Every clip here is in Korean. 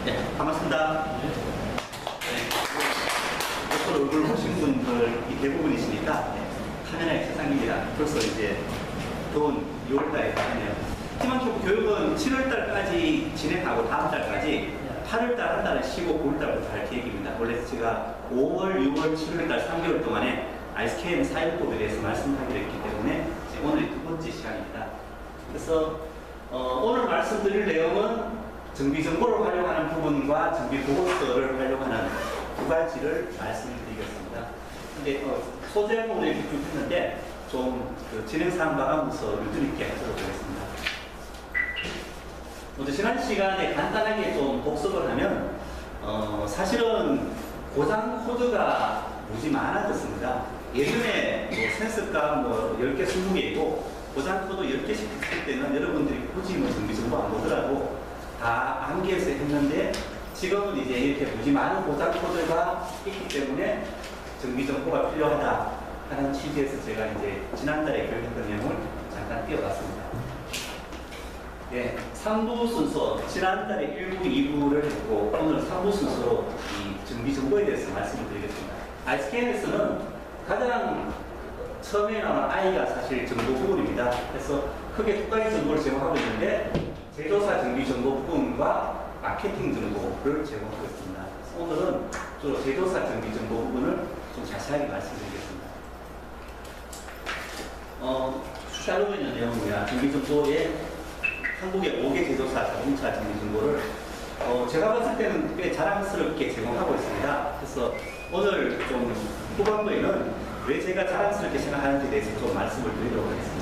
네, 반갑습니다. 네. 저 얼굴 보신 분들 대부분이시니까 네, 카메라의 세상입니다. 벌써 이제 더운 6월달에 가네요. 희망초보 교육은 7월달까지 진행하고 다음 달까지 8월달 한 달은 쉬고 9월달부터 할 계획입니다. 원래 제가 5월, 6월, 7월달 3개월 동안에 ISKM 사용법에 대해서 말씀하기로 했기 때문에 오늘이 두 번째 시간입니다. 그래서 오늘 말씀드릴 내용은 정비정보를 활용하는 부분과 정비보고서를 활용하는 두 가지를 말씀드리겠습니다. 근데 소제목을 이렇게 쭉 했는데 좀 진행사항 봐가면서 유준 있게 하도록 하겠습니다. 먼저 지난 시간에 간단하게 좀 복습을 하면 사실은 고장 코드가 무지 많아졌습니다. 예전에 센서가 10개, 20개이고 고장 코드 10개씩 했을 때는 여러분들이 굳이 정비정보 안 보더라도 다 암기해서 했는데 지금은 이제 이렇게 무지 많은 고장 코드가 있기 때문에 정비정보가 필요하다 하는 취지에서 제가 이제 지난달에 교육했던 내용을 잠깐 띄워봤습니다. 네, 3부 순서, 지난달에 1부, 2부를 했고 오늘 3부 순서로 이 정비정보에 대해서 말씀을 드리겠습니다. ISKM에서는 가장 처음에 나오는 I가 사실 정보 부분입니다. 그래서 크게 두 가지 정보를 제공하고 있는데 제조사 정비 정보 부분과 마케팅 정보를 제공하고 있습니다. 그래서 오늘은 주로 제조사 정비 정보 부분을 좀 자세하게 말씀드리겠습니다. 샤로에 있는 내용이야. 정비 정보에 한국의 5개 제조사 자동차 정비 정보를 제가 봤을 때는 꽤 자랑스럽게 제공하고 있습니다. 그래서 오늘 좀 후반부에는 왜 제가 자랑스럽게 생각하는지에 대해서 좀 말씀을 드리도록 하겠습니다.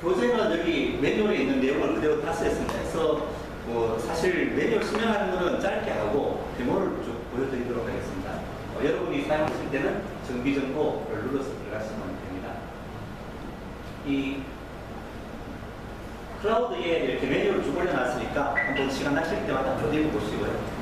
교재는 여기 매뉴얼에 있는 내용을 그대로 따스했습니다. 그래서 사실 매뉴얼 설명하는 거는 짧게 하고 데모를 쭉 보여드리도록 하겠습니다. 여러분이 사용하실 때는 정비정보를 눌러서 들어가시면 됩니다. 이 클라우드에 이렇게 메뉴를 쭉 올려놨으니까 한번 시간 나실 때마다 좀 읽어보시고요.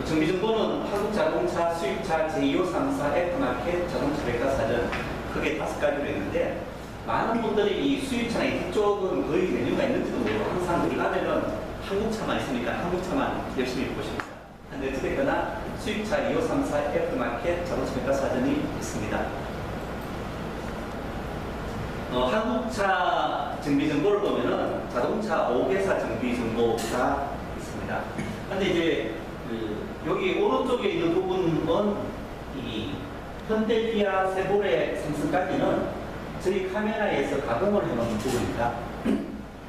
정비정보는 한국자동차, 수입차, 제2호 상사, F마켓, 자동차 백과사전 크게 5가지로 있는데 많은 분들이 이 수입차나 이쪽은 거의 메뉴가 있는지도 모르고 항상 들어가면은 한국차만 있으니까 한국차만 열심히 보십니다. 근데 어쨌거나 수입차, 2호 상사, F마켓, 자동차 백과사전이 있습니다. 한국차 정비정보를 보면은 자동차 5개사 정비정보가 있습니다. 근데 이제 여기 오른쪽에 있는 부분은 이 현대기아, 세보레, 삼성까지는 저희 카메라에서 가공을 해놓은 부분입니다.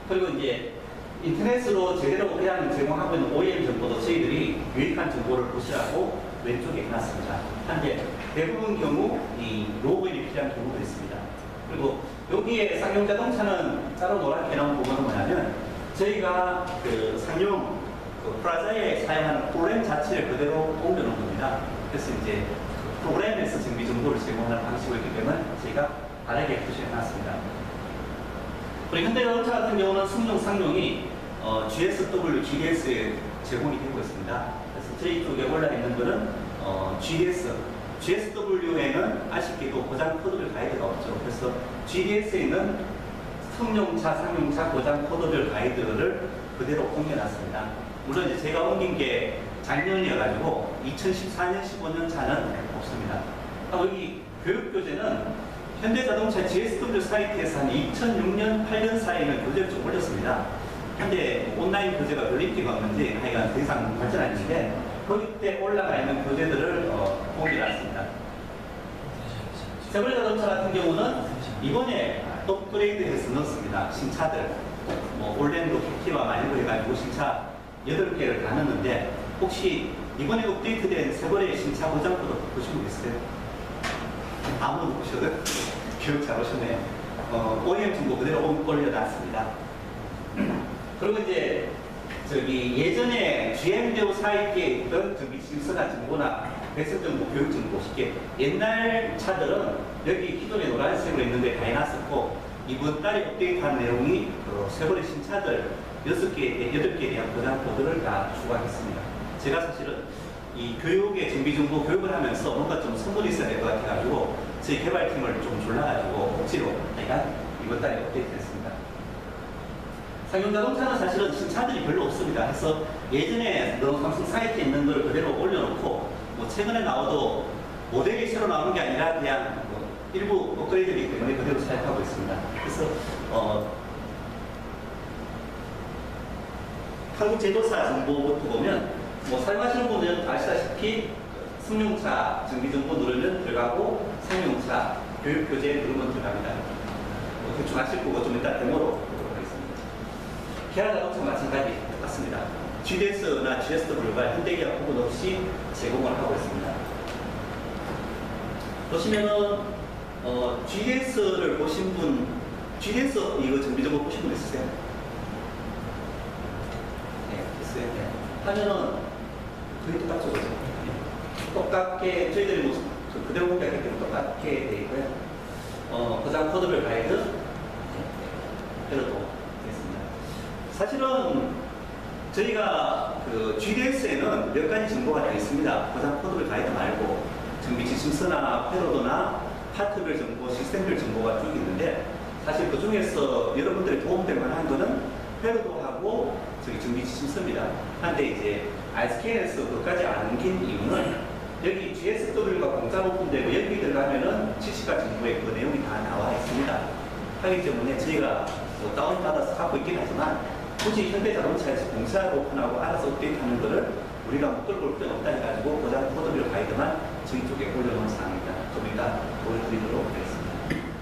그리고 이제 인터넷으로 제대로 그냥 제공하고 있는 OEM 정보도 저희들이 유익한 정보를 보시라고 왼쪽에 해놨습니다. 한데 대부분 경우 이 로그인이 필요한 경우도 있습니다. 그리고 여기에 상용 자동차는 따로 노랗게 나온 부분은 뭐냐면 저희가 상용 프라자에 사용하는 프로그램 자체를 그대로 옮겨놓은 겁니다. 그래서 이제 프로그램에서 정비 정보를 제공하는 방식이기 때문에 저희가 다르게 표시해놨습니다. 그리고 현대자동차 같은 경우는 승용, 상용이 GSW, GDS에 제공이 되고 있습니다. 그래서 저희 쪽에 올라있는 거는 GSW에는 아쉽게도 고장 코드별 가이드가 없죠. 그래서 GDS에는 승용차, 상용차 고장 코드별 가이드를 그대로 옮겨놨습니다. 물론 이제 제가 옮긴 게 작년이어가지고 2014년, 15년 차는 없습니다. 여기 교육교재는 현대자동차 GSW 사이트에서 한 2006년, 8년 사이에는 교재를 좀 올렸습니다. 근데 온라인 교재가 별 인기가 없는지 하여간 더 이상 발전 안 했는데 거기 때 올라가 있는 교재들을 옮겨놨습니다. 세보레 자동차 같은 경우는 이번에 업그레이드해서 넣었습니다. 신차들. 올랜도, 캐티와 마닐로 해가지고 신차 8개를 다 넣었는데 혹시 이번에 업데이트된 세보레 신차 고장 코드 보신 분 있어요? 아무도 못 보셔도 교육 잘 오셨네요. OEM 정보 그대로 올려놨습니다. 그리고 이제 예전에 GM대우 사이트에 있던 정비실서나 정보나 배선정보, 교육정보 쉽게 옛날 차들은 여기 기존에 노란색으로 있는데 다 해놨었고 이번 달에 업데이트한 내용이 세보레 신차들 6개, 8개에 대한 고장 코드를 다 추가했습니다. 제가 사실은 이 교육의 정비정보 교육을 하면서 뭔가 좀 선물이 있어야 될 것 같아가지고 저희 개발팀을 좀 졸라가지고 마치로 하여간 이번 달에 업데이트했습니다. 상용 자동차는 사실은 신차들이 별로 없습니다. 그래서 예전에 삼성 사이트에 있는 걸 그대로 올려놓고 뭐 최근에 나와도 모델이 새로 나오는 게 아니라 그냥 뭐 일부 업그레이드이기 때문에 그대로 사용하고 있습니다. 그래서 한국 제조사 정보부터 보면 뭐 사용하시는 분은 아시다시피 승용차 정비 정보 누르면 들어가고 상용차 교육 교재 누르면 들어갑니다. 뭐 대충 아실 거고 좀 이따 데모로 보도록 하겠습니다. 기아 자동차 마찬가지 똑같습니다. GDS나 GSW가 현대기아 구분 없이 제공을 하고 있습니다. 보시면은 GDS를 보신 분, GDS 이거 정비 정보 보신 분 있으세요? 네, 있어요. 네. 하면은 거의 똑같죠, 그죠? 똑같게 저희들이 뭐 그대로 공개하기 때문에 똑같게 되어 있고요. 고장 코드별 가이드 해도 되겠습니다. 사실은 저희가 그 GDS에는 몇 가지 정보가 되어 있습니다. 고장 코드별 가이드 말고 정비 지침서나 패러도나 파트별 정보, 시스템별 정보가 쭉 있는데 사실 그 중에서 여러분들이 도움될 만한 거는 패러도하고 저기 정비 지침서입니다. 한데 이제 ISK에서 그것까지 안 옮긴 이유는 여기 GSW가 공짜 오픈되고 여기 들어가면은 70가 정보에 그 내용이 다 나와 있습니다. 하기 때문에 저희가 뭐 다운받아서 갖고 있긴 하지만 굳이 현대자동차에서 공짜로 오픈하고 알아서 업데이트하는 거를 우리가 못 끌고 올 필요는 없다 해가지고 고장 코드별 가이드만 저희 쪽에 올려놓은 사항입니다. 좀 이따 보여드리도록 하겠습니다.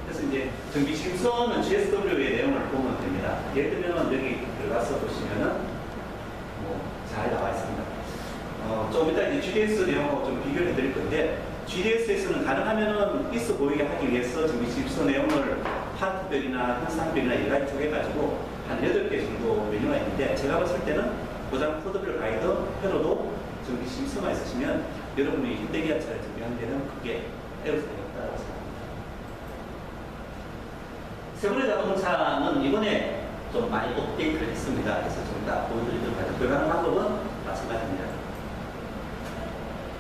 그래서 이제 정비 심서는 GSW의 내용을 보면 됩니다. 예를 들면 여기 들어가서 보시면은 뭐 잘 나와 있습니다. 좀 이따 이제 GDS 내용하고 좀 비교를 해드릴 건데 GDS에서는 가능하면은 있어 보이게 하기 위해서 정비 심서 내용을 파트별이나 현상별이나 여러 가지 쪼개가지고 한 8개 정도 메뉴가 있는데 제가 봤을 때는 고장 코드별 가이드, 패러도 정비 심서가 있으시면 여러분이 현대기아차를 정비하는 데는 크게 애로사항이 없다고 생각합니다. 세보레 자동차는 이번에 좀 많이 업데이트를 했습니다. 그래서 좀 이따 보여드리도록 하죠. 들어가는 방법은 마찬가지입니다.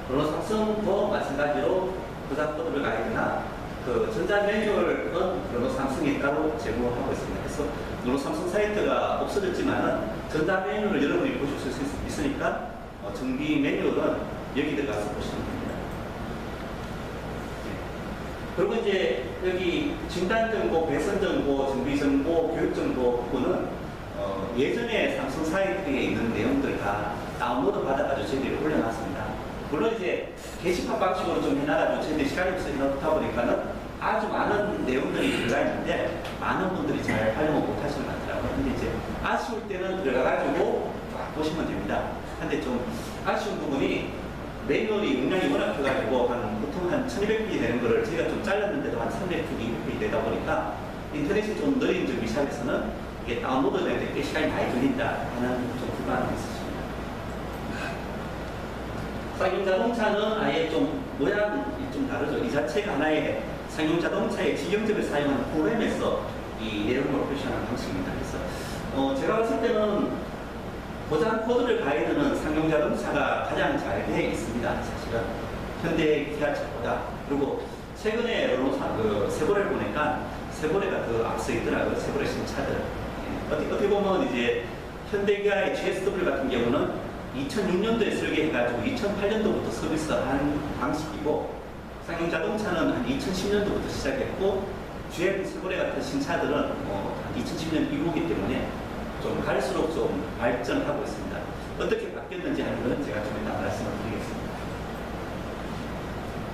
르노 삼성도 마찬가지로 고장 코드별 가이드나 그 전자 매뉴얼은 르노 삼성이 따로 제공하고 있습니다. 그래서 르노 삼성 사이트가 없어졌지만은 전자 매뉴얼을 여러분이 보실 수 있으니까 정비 매뉴얼은 여기 들어가서 보시면 됩니다. 그리고 이제 여기 진단 정보, 배선 정보, 정비 정보, 교육 정보 부분은 예전에 삼성 사이트에 있는 내용들 다 다운로드 받아가지고 저희들이 올려놨습니다. 물론 이제 게시판 방식으로 좀 해놔가지고 저희들이 시간이 없어서 해놓다 보니까는 아주 많은 내용들이 들어가 있는데 많은 분들이 잘 활용을 못 하시는 것 같더라고요. 근데 이제 아쉬울 때는 들어가가지고 쫙 보시면 됩니다. 근데 좀 아쉬운 부분이 매뉴얼이 용량이 워낙 커가지고 보통 한 1200페이지 되는 거를 저희가 좀 잘랐는데도 한 300페이지, 200페이지 되다 보니까 인터넷이 좀 느린 정비샵에서는 이게 다운로드 되는데 꽤 시간이 많이 걸린다 하는 좀 불만이 있으십니다. 상용 자동차는 아예 좀 모양이 좀 다르죠. 이 자체가 하나의 상용 자동차의 지경점을 사용하는 프로그램에서 이 내용을 표시하는 방식입니다. 그래서 제가 봤을 때는 고장 코드별 가이드는 상용 자동차가 가장 잘 되어 있습니다. 사실은 현대 기아차보다. 그리고 최근에 세보레를 보니까 세보레가 더 앞서 있더라고요. 세보레 신차들. 어떻게 보면 이제 현대기아의 GSW 같은 경우는 2006년도에 설계해가지고 2008년도부터 서비스한 방식이고 상용 자동차는 한 2010년도부터 시작했고 GM 세보레 같은 신차들은 한 2010년 이후이기 때문에 좀 갈수록 좀 발전하고 있습니다. 어떻게 바뀌었는지 하는 건 제가 좀 이따 말씀을 드리겠습니다.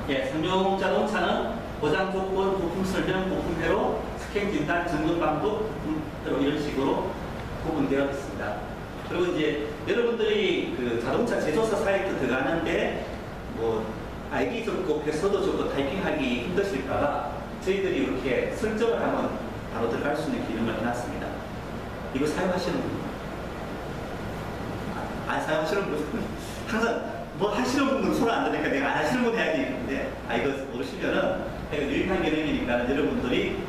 예, 상용 자동차는 보장 조건, 부품 설명, 부품 회로, 스캔 진단, 점검 방법, 부품 회로 이런 식으로 구분되어 있습니다. 그리고 이제 여러분들이 그 자동차 제조사 사이트 들어가는데 뭐 아이디 적고 패스워드 적고 타이핑하기 힘드실까봐 저희들이 이렇게 설정을 하면 바로 들어갈 수 있는 기능을 해놨습니다. 이거 사용하시는 분? 안 사용하시는 분? 항상 뭐 하시는 분은 손을 안 드니까 내가 안 하시는 분 해야지 있는데 이거 모르시면은 유익한 기능이니까 여러분들이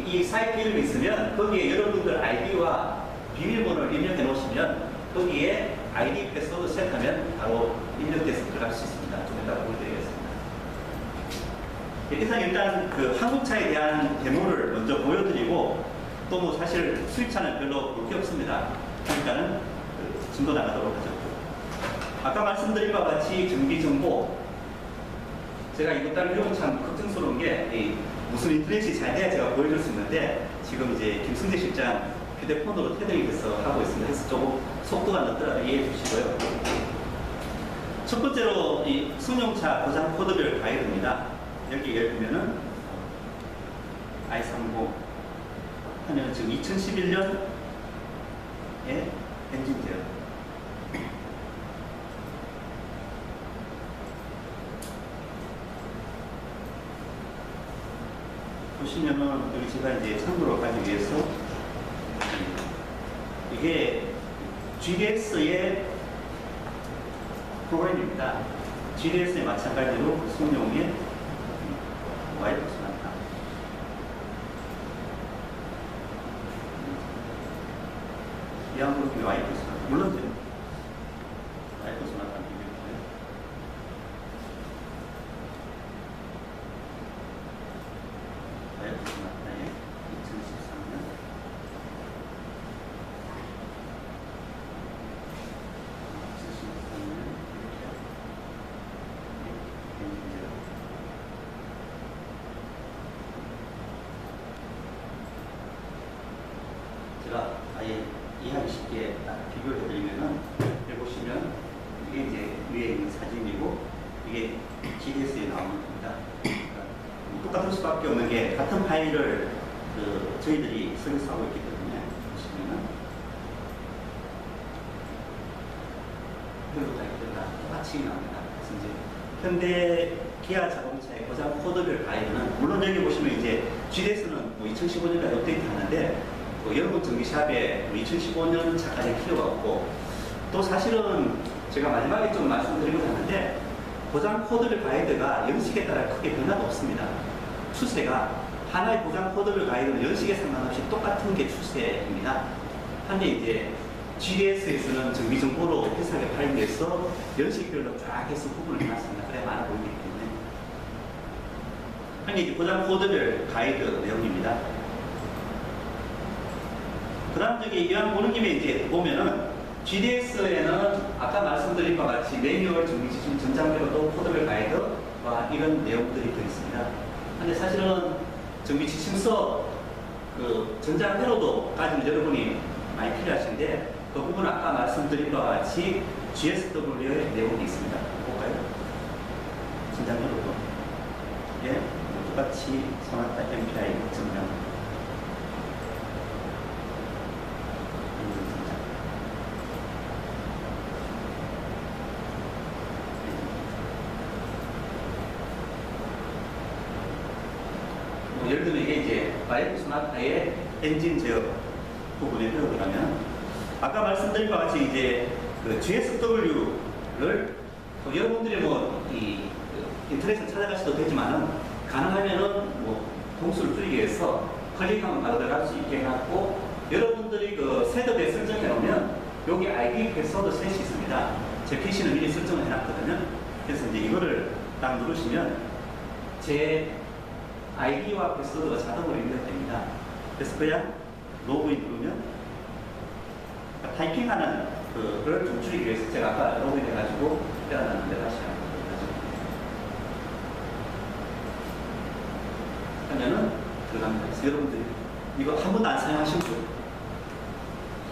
이 사이트 이름이 있으면 거기에 여러분들 아이디와 비밀번호를 입력해 놓으시면 거기에 아이디 패스워드 set하면 바로 입력돼서 들어갈 수 있습니다. 좀 이따 보여드리겠습니다. 이상 일단 그 한국차에 대한 데모를 먼저 보여드리고 또 뭐 사실 수입차는 별로 볼 게 없습니다. 그러니까는 진도 나가도록 하죠. 아까 말씀드린 바와 같이 정비정보, 제가 이것 따르려면 참 걱정스러운 게 무슨 인터넷이 잘 돼야 제가 보여줄 수 있는데 지금 이제 김승재 실장 휴대폰으로 테더링 돼서 하고 있습니다. 그래서 조금 속도가 늦더라도 이해해 주시고요. 첫 번째로 이 승용차 고장 코드별 가이드입니다. 여기 예를 들면은 i30 하면 지금 2011년에 엔진 제어. 보시면은 여기 제가 이제 참고로 가기 위해서 이게 GDS의 프로그램입니다. GDS에 마찬가지로 승용의 와이프 소나타. 이항으로 와이프 소나타. 물론 와이프 소나타는 비교했고요. 와이프 소나타의 2013년. 제가 아예 이해하기 쉽게 비교를 해드리면은, 여기 보시면 이게 이제 위에 있는 사진이고 이게 GDS에 나오는 겁니다. 그러니까 똑같을 수밖에 없는 게 같은 파일을 저희들이 서비스하고 있기 때문에 보시면은 그리고 다 똑같이 나옵니다. 그래서 이제 현대 기아 자동차의 고장 코드별 가이드는 물론 여기 보시면 이제 GDS는 뭐 2015년까지 업데이트하는데 여러분 전기샵에 2015년 차까지 필요가 없고 또 사실은 제가 마지막에 좀 말씀드리고자 하는데 고장 코드별 가이드가 연식에 따라 크게 변화가 없습니다. 추세가 하나의 고장 코드별 가이드는 연식에 상관없이 똑같은 게 추세입니다. 한데 이제 GDS에서는 정비정보로 비슷하게 파일돼서 연식별로 쫙 해서 구분을 해놨습니다. 그래야 많아 보이기 때문에. 한게 이제 고장 코드별 가이드 내용입니다. 그 다음 저기 이왕 보는 김에 이제 보면은 GDS에는 아까 말씀드린 바와 같이 매뉴얼 정비지침 전장별로도 코드별 가이드와 이런 내용들이 들어있습니다. 근데 사실은 정비지침서 그 전장회로도까지는 여러분이 많이 필요하신데 그 부분은 아까 말씀드린 바와 같이 GSW의 내용이 있습니다. 볼까요? 전장회로도. 예, 똑같이 소나타 MPI 전장. 예를 들면 이게 이제 와이프 소나타의 엔진 제어 부분에 들어가면 아까 말씀드린 바와 같이 이제 그 GSW를 여러분들이 이 인터넷에 찾아가셔도 되지만은 가능하면은 뭐 동수를 줄이기 위해서 클릭하면 바로 들어갈 수 있게 해놨고 여러분들이 그 셋업에 설정해 놓으면 여기 ID 패스워드 셋이 있습니다. 제 PC는 미리 설정을 해놨거든요. 그래서 이제 이거를 딱 누르시면 제 아이디와 패스워드가 자동으로 입력됩니다. 그래서 그냥 로그인 누르면 타이핑하는 그걸 좀 줄이기 위해서 제가 아까 로그인 해가지고 빼어놨는데 다시 한번 하면은 들어갑니다. 그래서 여러분들이 이거 한 번도 안 사용하신 분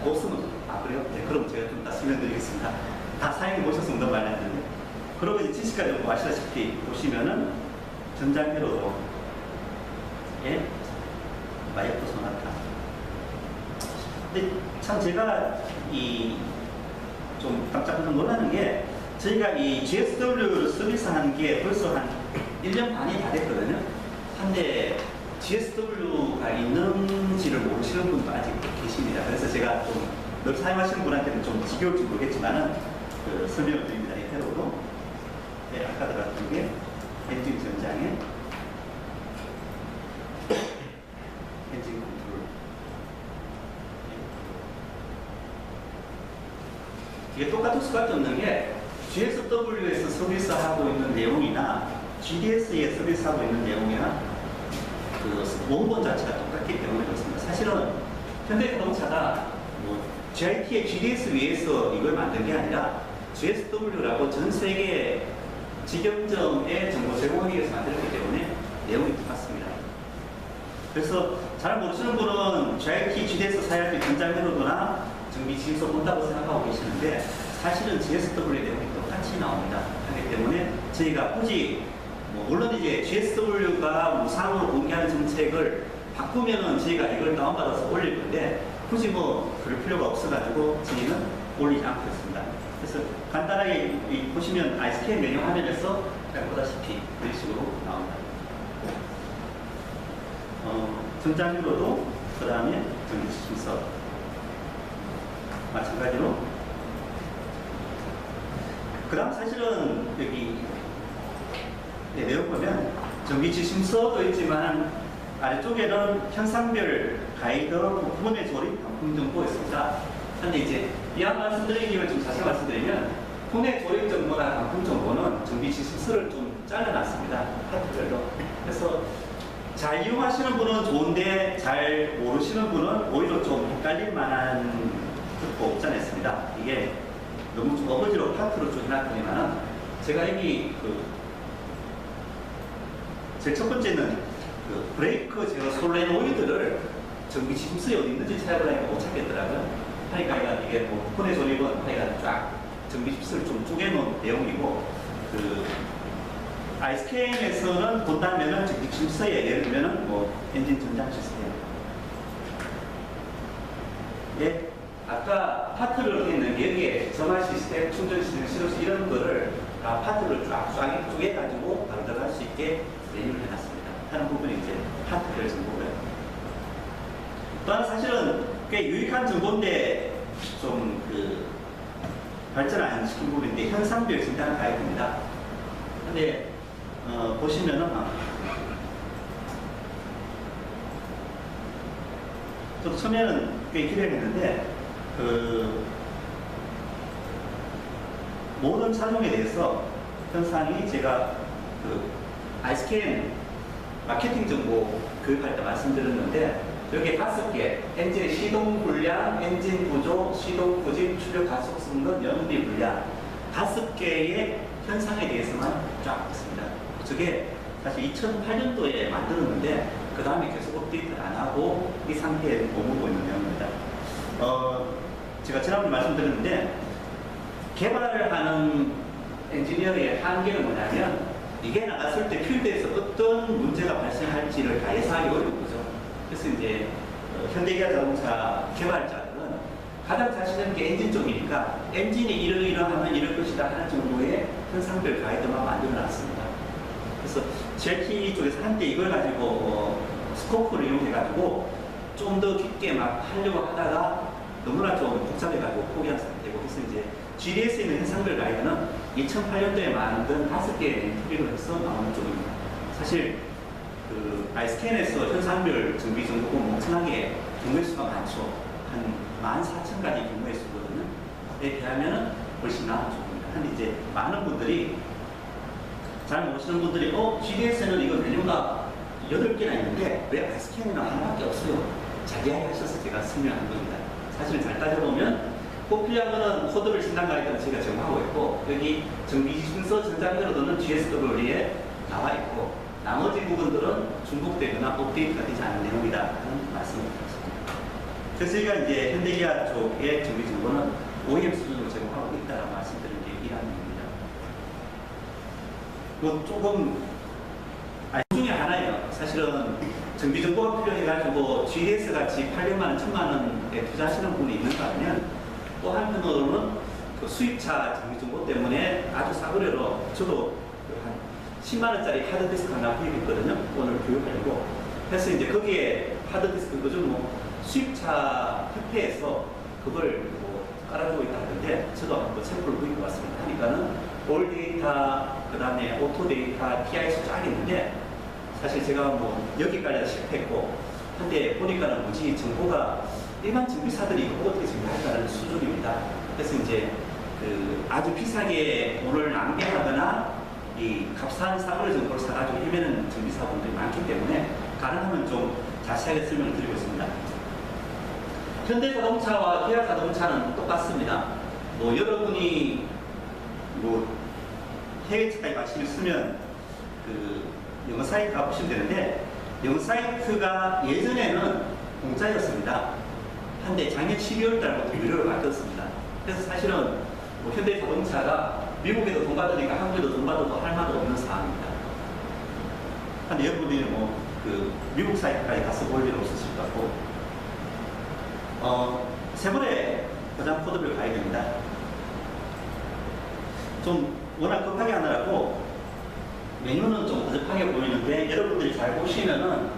못 쓰면 그래요? 네, 그럼 제가 좀 다 설명드리겠습니다. 다 사용해 보셨으면 너무 많이 했는데 그러고 이제 지식까지 뭐 아시다시피 보시면은 전장회로도 와이프 소나타. 근데 참 제가 좀 깜짝 놀라는 게 저희가 이 GSW를 서비스하는 게 벌써 한 1년 반이 다 됐거든요. 한데 GSW가 있는지를 모르시는 분도 아직 계십니다. 그래서 제가 좀 늘 사용하시는 분한테는 좀 지겨울지 모르겠지만은 설명을 드립니다. 이태로도 아까 들었던 게 엔진 전장에 엔진 컨트롤. 이게 똑같을 수밖에 없는 게 GSW에서 서비스하고 있는 내용이나 GDS에 서비스하고 있는 내용이나 그 원본 자체가 똑같기 때문에 그렇습니다. 사실은 현대자동차가 뭐 GIT의 GDS 위에서 이걸 만든 게 아니라 GSW라고 전 세계 직영점의 정보 제공하기 위해서 만들었기 때문에 내용이 똑같습니다. 그래서 잘 모르시는 분은 GIT, GDS 사야 할 전자회로도나 정비 지휘소 본다고 생각하고 계시는데 사실은 GSW의 내용이 똑같이 나옵니다. 하기 때문에 저희가 굳이 물론 이제 GSW가 무상으로 공개하는 정책을 바꾸면은 저희가 이걸 다운받아서 올릴 건데 굳이 그럴 필요가 없어가지고 저희는 올리지 않고 있습니다. 그래서 간단하게 보시면 ISK 메뉴 화면에서 보다시피 이런 식으로 나옵니다. 전자회로도 그 다음에 정비지침서 마찬가지로 그 다음 사실은 여기 내용 보면 정비지침서도 있지만 아래쪽에는 현상별 가이드, 부품의 조립, 반품 정보가 있습니다. 그런데 이제 이왕 말씀드리기 위해 좀 자세히 말씀드리면 품의 조립 정보나 반품 정보는 정비지침서를 좀 잘라놨습니다. 파트별로. 그래서 잘 이용하시는 분은 좋은데 잘 모르시는 분은 오히려 좀 헷갈릴 만한 것도 없지 않아 있습니다. 이게 너무 좀 어거지로 파트로 좀 해놨더니만은 제가 여기 제일 첫 번째는 브레이크 제어 솔레노이드를 정비지침서에 어디 있는지 찾아보려니까 못 찾겠더라고요. 하니까 이게 부품의 조립은 하니까 쫙 정비지침서를 좀 쪼개놓은 내용이고 ISKM에서는 본다면은 정비지침서에 예를 들면은 엔진 전장 시스템 예, 아까 파트를 넣는 게 여기에 전화 시스템, 충전 시스템, 시로 이런 거를 다 파트를 쫙 쪼개가지고 바로 들어갈 수 있게 메뉴를 해놨습니다. 하는 부분이 이제 파트별 정보고요. 또한 사실은 꽤 유익한 정보인데 좀 발전 안 시킨 부분인데 현상별 진단 가이드입니다. 근데 보시면은 저도 처음에는 꽤 기대를 했는데 모든 차종에 대해서 현상이 제가 ISKM 마케팅 정보 교육할 때 말씀드렸는데 여기 5개 엔진 시동 불량, 엔진 구조, 시동 부진, 출력 가속 성능, 연비 불량 5개의 현상에 대해서만 쫙 있습니다. 저게 사실 2008년도에 만들었는데 그 다음에 계속 업데이트를 안 하고 이 상태에 머물고 있는 내용입니다. 제가 지난번에 말씀드렸는데 개발을 하는 엔지니어의 한계는 뭐냐면 이게 나갔을 때 필드에서 어떤 문제가 발생할지를 다 예상하기 어려운 거죠. 그래서 이제 현대기아 자동차 개발자들은 가장 자신 있는 게 엔진 쪽이니까 엔진이 이러하면 이럴 것이다 하는 정도의 현상별 가이드만 만들어 놨습니다. 그래서 GLT 쪽에서 한때 이걸 가지고 스코프를 이용해가지고 좀 더 깊게 막 하려고 하다가 너무나 좀 복잡해가지고 포기한 상태고 그래서 이제 GDS에 있는 현상별 가이드는 2008년도에 만든 5개의 엔트리로 해서 나오는 쪽입니다. 사실 ISKN에서 현상별 정비 정보가 엄청나게 경우의 수가 많죠. 한 14,000가지 경우의 수거든요. 에 비하면 훨씬 나은 쪽입니다. 근데 이제 많은 분들이 잘 모르시는 분들이 GDS에는 이거 메뉴가 8개나 있는데 왜 ISKN은 하나밖에 없어요? 잘 이야기하셔서 제가 설명한 겁니다. 사실 잘 따져보면 꼭 필요한 거는 코드별 진단 가이드는 제가 제공하고 있고 여기 정비지침서 전자회로도는 GSW에 나와 있고 나머지 부분들은 중복되거나 업데이트가 되지 않은 내용이다 하는 말씀을 드렸습니다. 그래서 저희가 이제 현대기아 쪽의 정비 정보는 OEM 수준으로 제공하고 있다고 말씀드린 게 이런 내용입니다. 조금 중에 하나예요. 사실은 정비 정보가 필요해가지고 GDS 같이 800만 원, 1000만 원에 투자하시는 분이 있는가 하면 또 한편으로는 수입차 정비 정보 때문에 아주 싸구려로 저도 한 10만 원짜리 하드디스크 하나 구입했거든요. 오늘 교육하려고. 그래서 이제 거기에 하드디스크 요즘 수입차 협회에서 그걸 깔아주고 있다 하던데 저도 한번 샘플을 구입해 왔습니다. 하니까는 올 데이터, 그 다음에 오토 데이터, PI수 쫙 있는데 사실 제가 여기까지 실패했고 한데 보니까는 뭐지 정보가 일반 정비사들이 이거 어떻게 정비할까라는 수준입니다. 그래서 이제 아주 비싸게 돈을 낭비하거나 이 값싼 사고를 정보를 사가지고 헤매는 정비사분들이 많기 때문에 가능하면 좀 자세하게 설명을 드리고 있습니다. 현대자동차와 기아자동차는 똑같습니다. 뭐 여러분이 뭐 해외차까지 관심이 있으면 그 영어 사이트 가보시면 되는데, 영어 사이트가 예전에는 공짜였습니다. 한데 작년 12월 달부터 유료로 바뀌었습니다. 그래서 사실은 뭐 현대자동차가 미국에도 돈 받으니까 한국에도 돈 받아도 할 말도 없는 상황입니다. 근데 여러분들이 뭐 그 미국 사이트까지 가서 볼 일 없으실 것 같고, 세번의 고장 코드를 가야 됩니다. 좀 워낙 급하게 하느라고 메뉴는 좀 어접하게 보이는데, 여러분들이 잘 보시면은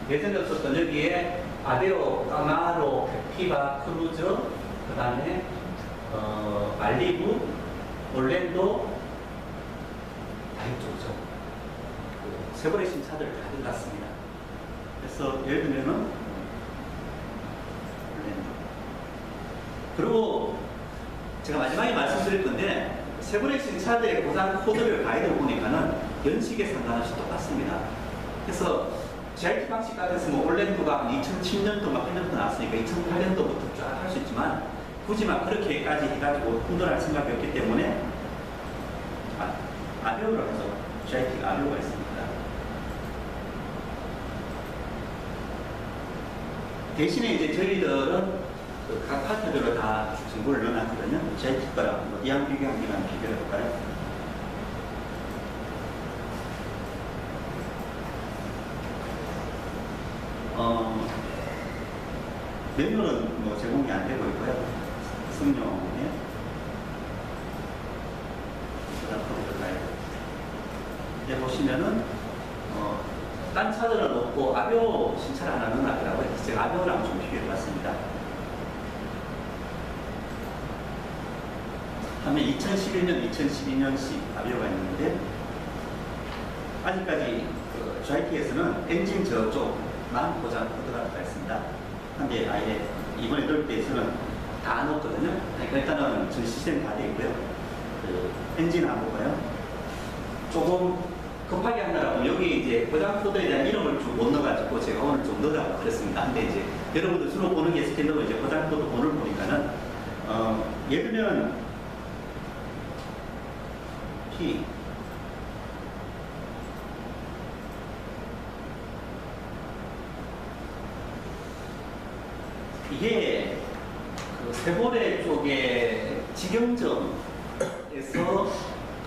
예전에 없었던 여기에 아베오, 까마로, 캡티바, 크루저, 그 다음에 말리부, 올랜도 다 이쪽이죠. 세번의 신차들 다 들어갔습니다. 그래서 예를 들면은 올랜도. 그리고 제가 마지막에 말씀드릴 건데, 세번의 신차들의 고장 코드를 가이드를 보니까는 연식에 상관없이 똑같습니다. 그래서 GIT 방식 같았으면 올랜도가 2007년도 막 1년도 나왔으니까 2008년도부터 쫙 할 수 있지만, 굳이 막 그렇게까지 해가지고 흥분할 생각이 없기 때문에 아베오라고 해서 GIT가 아베오가 있습니다. 대신에 이제 저희들은 각 파트별로 다 정보를 넣어놨거든요. GIT 거랑 뭐 이항 비교항이랑 비교해 볼까요? 메뉴는 뭐 제공이 안 되고 있고요. 성룡에 이제 보시면은 딴 차들은 없고 아베오 신차를 하나 넣어놨더라고요. 그래서 제가 아베오랑 좀 비교해 봤습니다. 하면 2011년, 2012년식 아베오가 있는데, 아직까지 GIT에서는 엔진 저쪽만 고장 코드가 들어가 있습니다. 근데 아예 이번에 넣을 때에서는 다 넣었거든요. 그러니까 일단은 전 시스템 다 되어 있고요. 그 엔진 안 보고요. 조금 급하게 하느라고 여기 이제 고장 코드에 대한 이름을 좀 못 넣어가지고 제가 오늘 좀 넣으라고 그랬습니다. 근데 이제 여러분들 주로 보는 게 스캔으로 이제 고장 코드 번호를 보니까는 예를 들면 P 이게 그 세보레 쪽에 직영점에서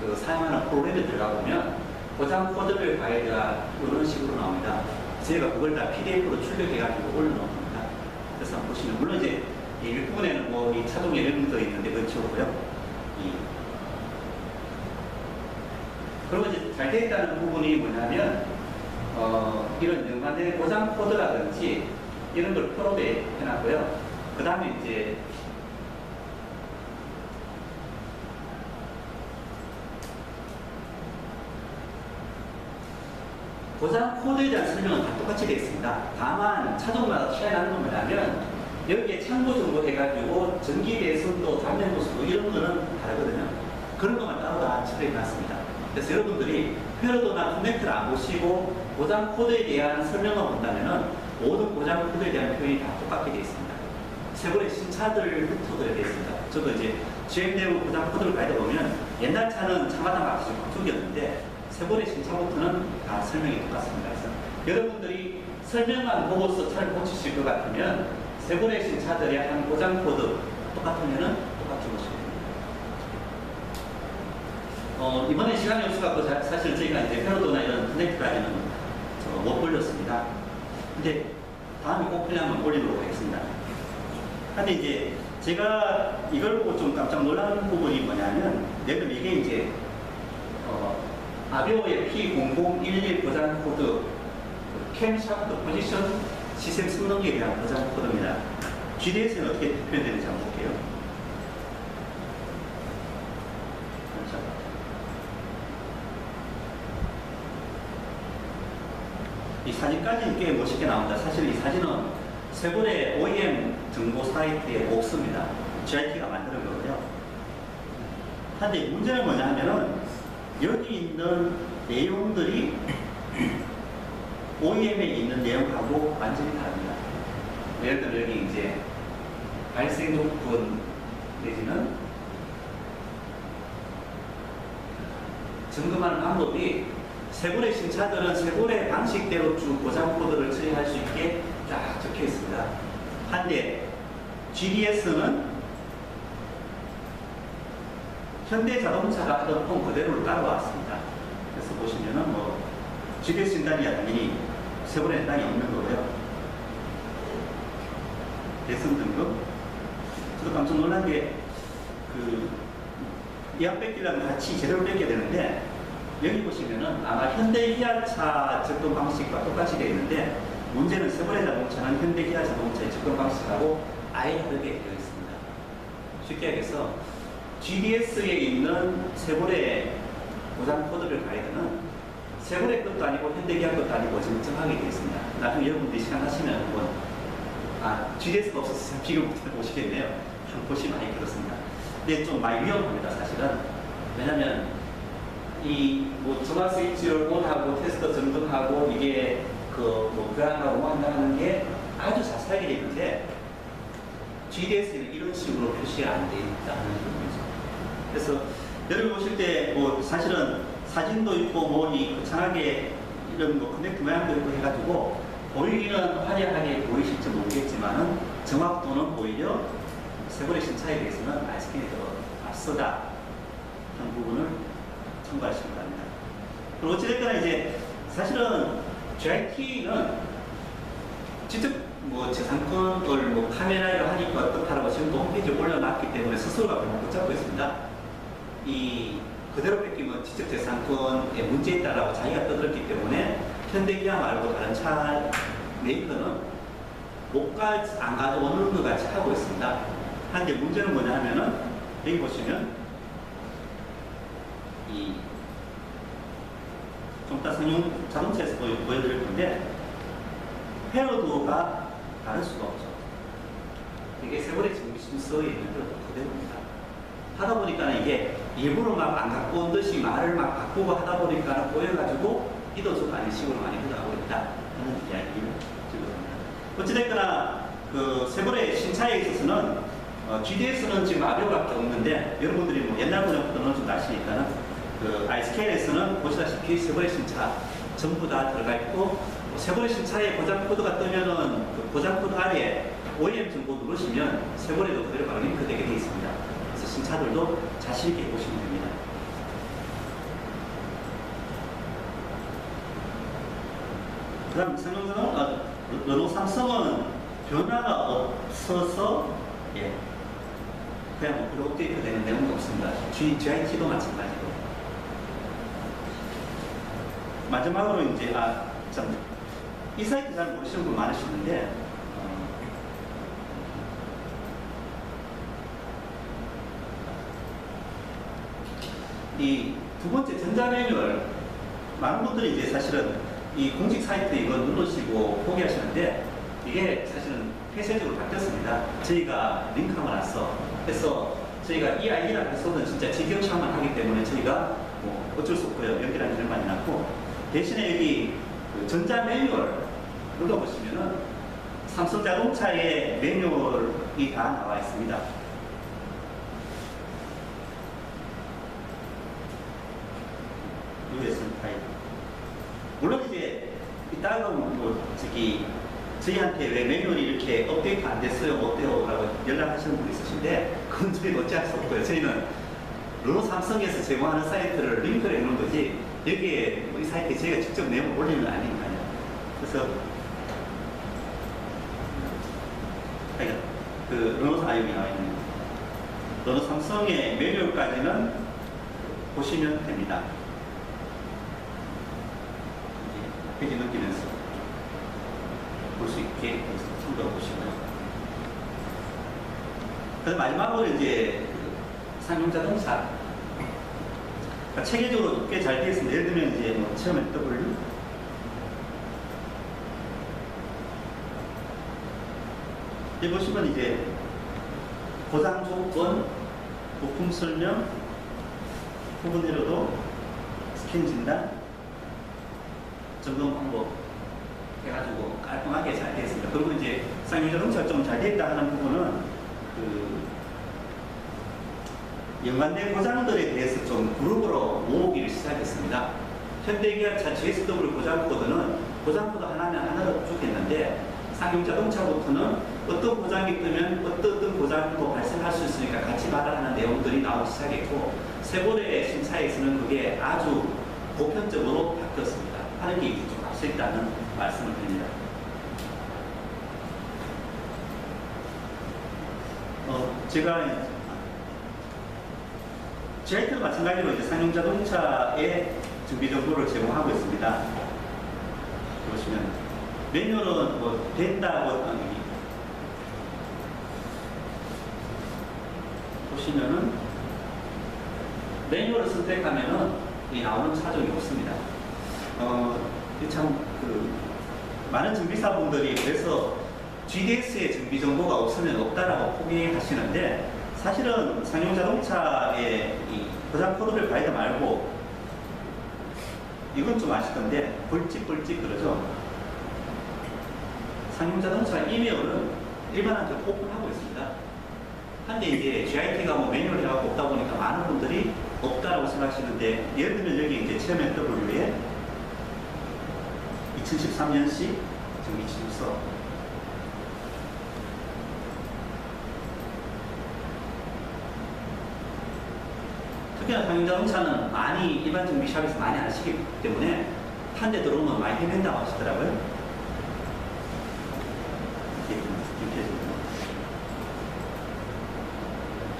그 사용하는 프로그램에 들어가 보면 고장 코드별 가이드가 이런 식으로 나옵니다. 저희가 그걸 다 PDF로 출력해가지고 올려놓습니다. 그래서 한번 보시면, 물론 이제 이 윗부분에는 뭐 이 차종 예명도 있는데 그건 치우고요. 그리고 이제 잘 되어 있다는 부분이 뭐냐면 이런 연관된 고장 코드라든지 이런 걸 프로그램에 해놨고요. 그 다음에 이제 고장 코드에 대한 설명은 다 똑같이 되어 있습니다. 다만 차종마다 차이가 나는 건 뭐냐면, 여기에 참고 정보 해가지고 전기 배선도, 단면 보수도 이런 거는 다르거든요. 그런 것만 따로 다 처리해 놨습니다. 그래서 여러분들이 페러도나 커넥트를 안 보시고 고장 코드에 대한 설명만 본다면은 모든 고장 코드에 대한 표현이 다 똑같게 되어 있습니다. 세번의 신차들부터 그렇게 되어 있습니다. 저도 이제 GM 내부 고장 코드를 가이드 보면 옛날 차는 차마다 막히지 바뀌었는데 세번의 신차부터는 다 설명이 똑같습니다. 그래서 여러분들이 설명만 보고서 차를 고치실 것 같으면 세번의 신차들의 한 고장 코드 똑같으면은 똑같이 보시면 됩니다. 이번에 시간이 없어서 사실 저희가 이제 페러도나 이런 커넥트까지는 못 올렸습니다. 근데 다음에 꼭 필요하면 올리도록 하겠습니다. 근데 이제 제가 이걸 보고 좀 깜짝 놀란 부분이 뭐냐면, 내가 이게 이제 아베오의 P0011 고장 코드, 캠샤프트 포지션 시스템 성능에 대한 고장 코드입니다. GDS는 어떻게 표현되는지 한번 볼게요. 이 사진까지 꽤 멋있게 나옵니다. 사실 이 사진은 세번의 OEM 정보 사이트에 없습니다. GIT가 만드는 거고요. 근데 문제는 뭐냐 하면은 여기 있는 내용들이 OEM에 있는 내용하고 완전히 다릅니다. 예를 들어 여기 이제 발생 조건 내지는 점검하는 방법이 세골의 신차들은 세골의 방식대로 쭉 고장 코드를 처리할 수 있게 쫙 적혀 있습니다. 한데 GDS는 현대자동차가 하던 폰 그대로 따라왔습니다. 그래서 보시면은 뭐 GDS 진단이야 당연히 세골에 해당이 없는 거고요. 대승 등급. 저도 깜짝 놀란 게 이약 뺏기려면 같이 제대로 뺏겨야 되는데 여기 보시면은 아마 현대 기아차 접근 방식과 똑같이 되어 있는데 문제는 세보레 자동차는 현대 기아 자동차의 접근 방식하고 아예 다르게 되어 있습니다. 쉽게 얘기해서 GDS에 있는 세보레 고장 코드별 가이드는 세보레 것도 아니고 현대 기아 것도 아니고 지금 정하게 되어 있습니다. 나중에 여러분들이 시간 하시면 한번 GDS가 없어서 잘 비교 못해 보시겠네요. 한 곳이 많이 그렇습니다. 근데 좀 많이 위험합니다, 사실은. 왜냐면 뭐 전화 스위치를 온하고 테스터 점검하고 이게 교환하고 뭐 한다는 게 아주 자세하게 되어 있는데 GDS에는 이런 식으로 표시가 안 되어 있다는 거죠. 그래서 여러분 보실 때 뭐 사실은 사진도 있고 뭐 거창하게 이런 뭐 커넥트 모양도 있고 해가지고 보이기는 화려하게 보이실지 모르겠지만은 정확도는 오히려 세보레 신차에 대해서는 아이스캔이 더 앞서다 하는 부분을 참고하시기 바랍니다. 그리고 어찌됐거나 이제 사실은 GIT는 직접 뭐 재상권을 뭐 카메라로 하니까 어떻다라고 지금도 홈페이지에 올려놨기 때문에 스스로가 별로 붙잡고 있습니다. 이 그대로 뺏기면 직접 재상권에 문제 있다라고 자기가 떠들었기 때문에 현대기아 말고 다른 차 메이커는 안 가져오는 것 같이 하고 있습니다. 한데 문제는 뭐냐 하면은 여기 보시면 좀 이따 상용 자동차에서 보여드릴 건데 패러드가 다를 수가 없죠. 이게 세월의 정비순서에 있는 것도 그대로입니다. 하다 보니까 이게 일부러 막 안 갖고 온 듯이 말을 막 바꾸고 하다 보니까 꼬여가지고 이도저도 아닌 식으로 많이 들어가고 있다 하는 이야기를 드립니다. 어찌됐거나 세월의 신차에 있어서는 GDS는 지금 아비오밖에 없는데 여러분들이 뭐 옛날 버전부터는 좀 아시니까는 아이스캔에서는 보시다시피 세월의 신차 전부 다 들어가 있고 세월의 신차에 고장 코드가 뜨면은 고장 코드 아래에 OEM 정보 누르시면 세월에도 그대로 바로 링크되게 되어 있습니다. 그래서 신차들도 자신 있게 보시면 됩니다. 그다음 성능은 르노 삼성은 변화가 없어서 그냥 뭐 업데이트 되는 내용도 없습니다. GIT도 마찬가지고. 마지막으로 이제 이 사이트 잘 모르시는 분 많으시는데 이 두 번째 전자 매뉴얼 많은 분들이 이제 사실은 이 공식 사이트 이거 누르시고 포기하시는데 이게 사실은 폐쇄적으로 바뀌었습니다. 저희가 링크하고 나서 그래서 저희가 이 아이디랑 해서는 진짜 직역차만 하기 때문에 저희가 뭐 어쩔 수 없고요. 연결하는 일을 많이 났고 대신에 여기 전자 매뉴얼 눌러보시면은 삼성 자동차의 매뉴얼이 다 나와 있습니다. USB 파일. 물론 이제 이따가 저희한테 왜 매뉴얼이 이렇게 업데이트 안 됐어요? 어때요? 라고 연락하시는 분이 있으신데 그건 저희는 어찌할 수 없고요. 저희는 르노 삼성에서 제공하는 사이트를 링크를 해놓은 거지 여기에 이 사이트에 저희가 직접 내용을 올리는 건 아니니까요. 그래서 르노 사용이 나와 있는 르노 삼성의 매뉴얼까지는 보시면 됩니다. 페이지 넘기면서 볼 수 있게 참고해 보시고요. 그래서 마지막으로 이제 상용 자동차 체계적으로 꽤 잘 되어 있습니다. 예를 들면 이제 뭐 처음에 W 여기 보시면 이제 고장 조건, 부품 설명, 부분 내려도 스캔 진단, 점검 방법 해가지고 깔끔하게 잘 되어 있습니다. 그리고 이제 쌍용 자동차가 좀 잘 됐다 하는 부분은 그 연관된 고장들에 대해서 좀 그룹으로 모으기를 시작했습니다. 현대기아차 GSW 고장 코드는 고장 코드 하나면 하나로 죽겠는데 쌍용 자동차부터는 어떤 고장이 뜨면 어떤 고장도 발생할 수 있으니까 같이 받아가는 내용들이 나오기 시작했고 세보레 심사에서는 그게 아주 보편적으로 바뀌었습니다. 하는 게 좀 앞서 있다는 말씀을 드립니다. 제가 GIT도 마찬가지로 이제 쌍용 자동차의 준비 정보를 제공하고 있습니다. 보시면 매뉴얼은 뭐 된다고 보시면은 매뉴얼을 선택하면은 이 나오는 차종이 없습니다. 참 많은 정비사분들이 그래서 GDS의 정비 정보가 없으면 없다라고 포기하시는데 사실은 쌍용 자동차의 이 고장 코드를 가이드 말고 이건 좀 아시던데 벌집 그러죠. 쌍용 자동차 이메일은 일반한테 오픈하고 있습니다. 한데 이제 GIT가 뭐 매뉴얼 해갖고 없다 보니까 많은 분들이 없다라고 생각하시는데 예를 들면 여기 이제 체험의 W에 2013년식 정비지침서 특히나 쌍용 자동차는 많이 일반 정비샵에서 많이 안 하시기 때문에 한 대 들어오면 많이 헤맨다고 하시더라고요.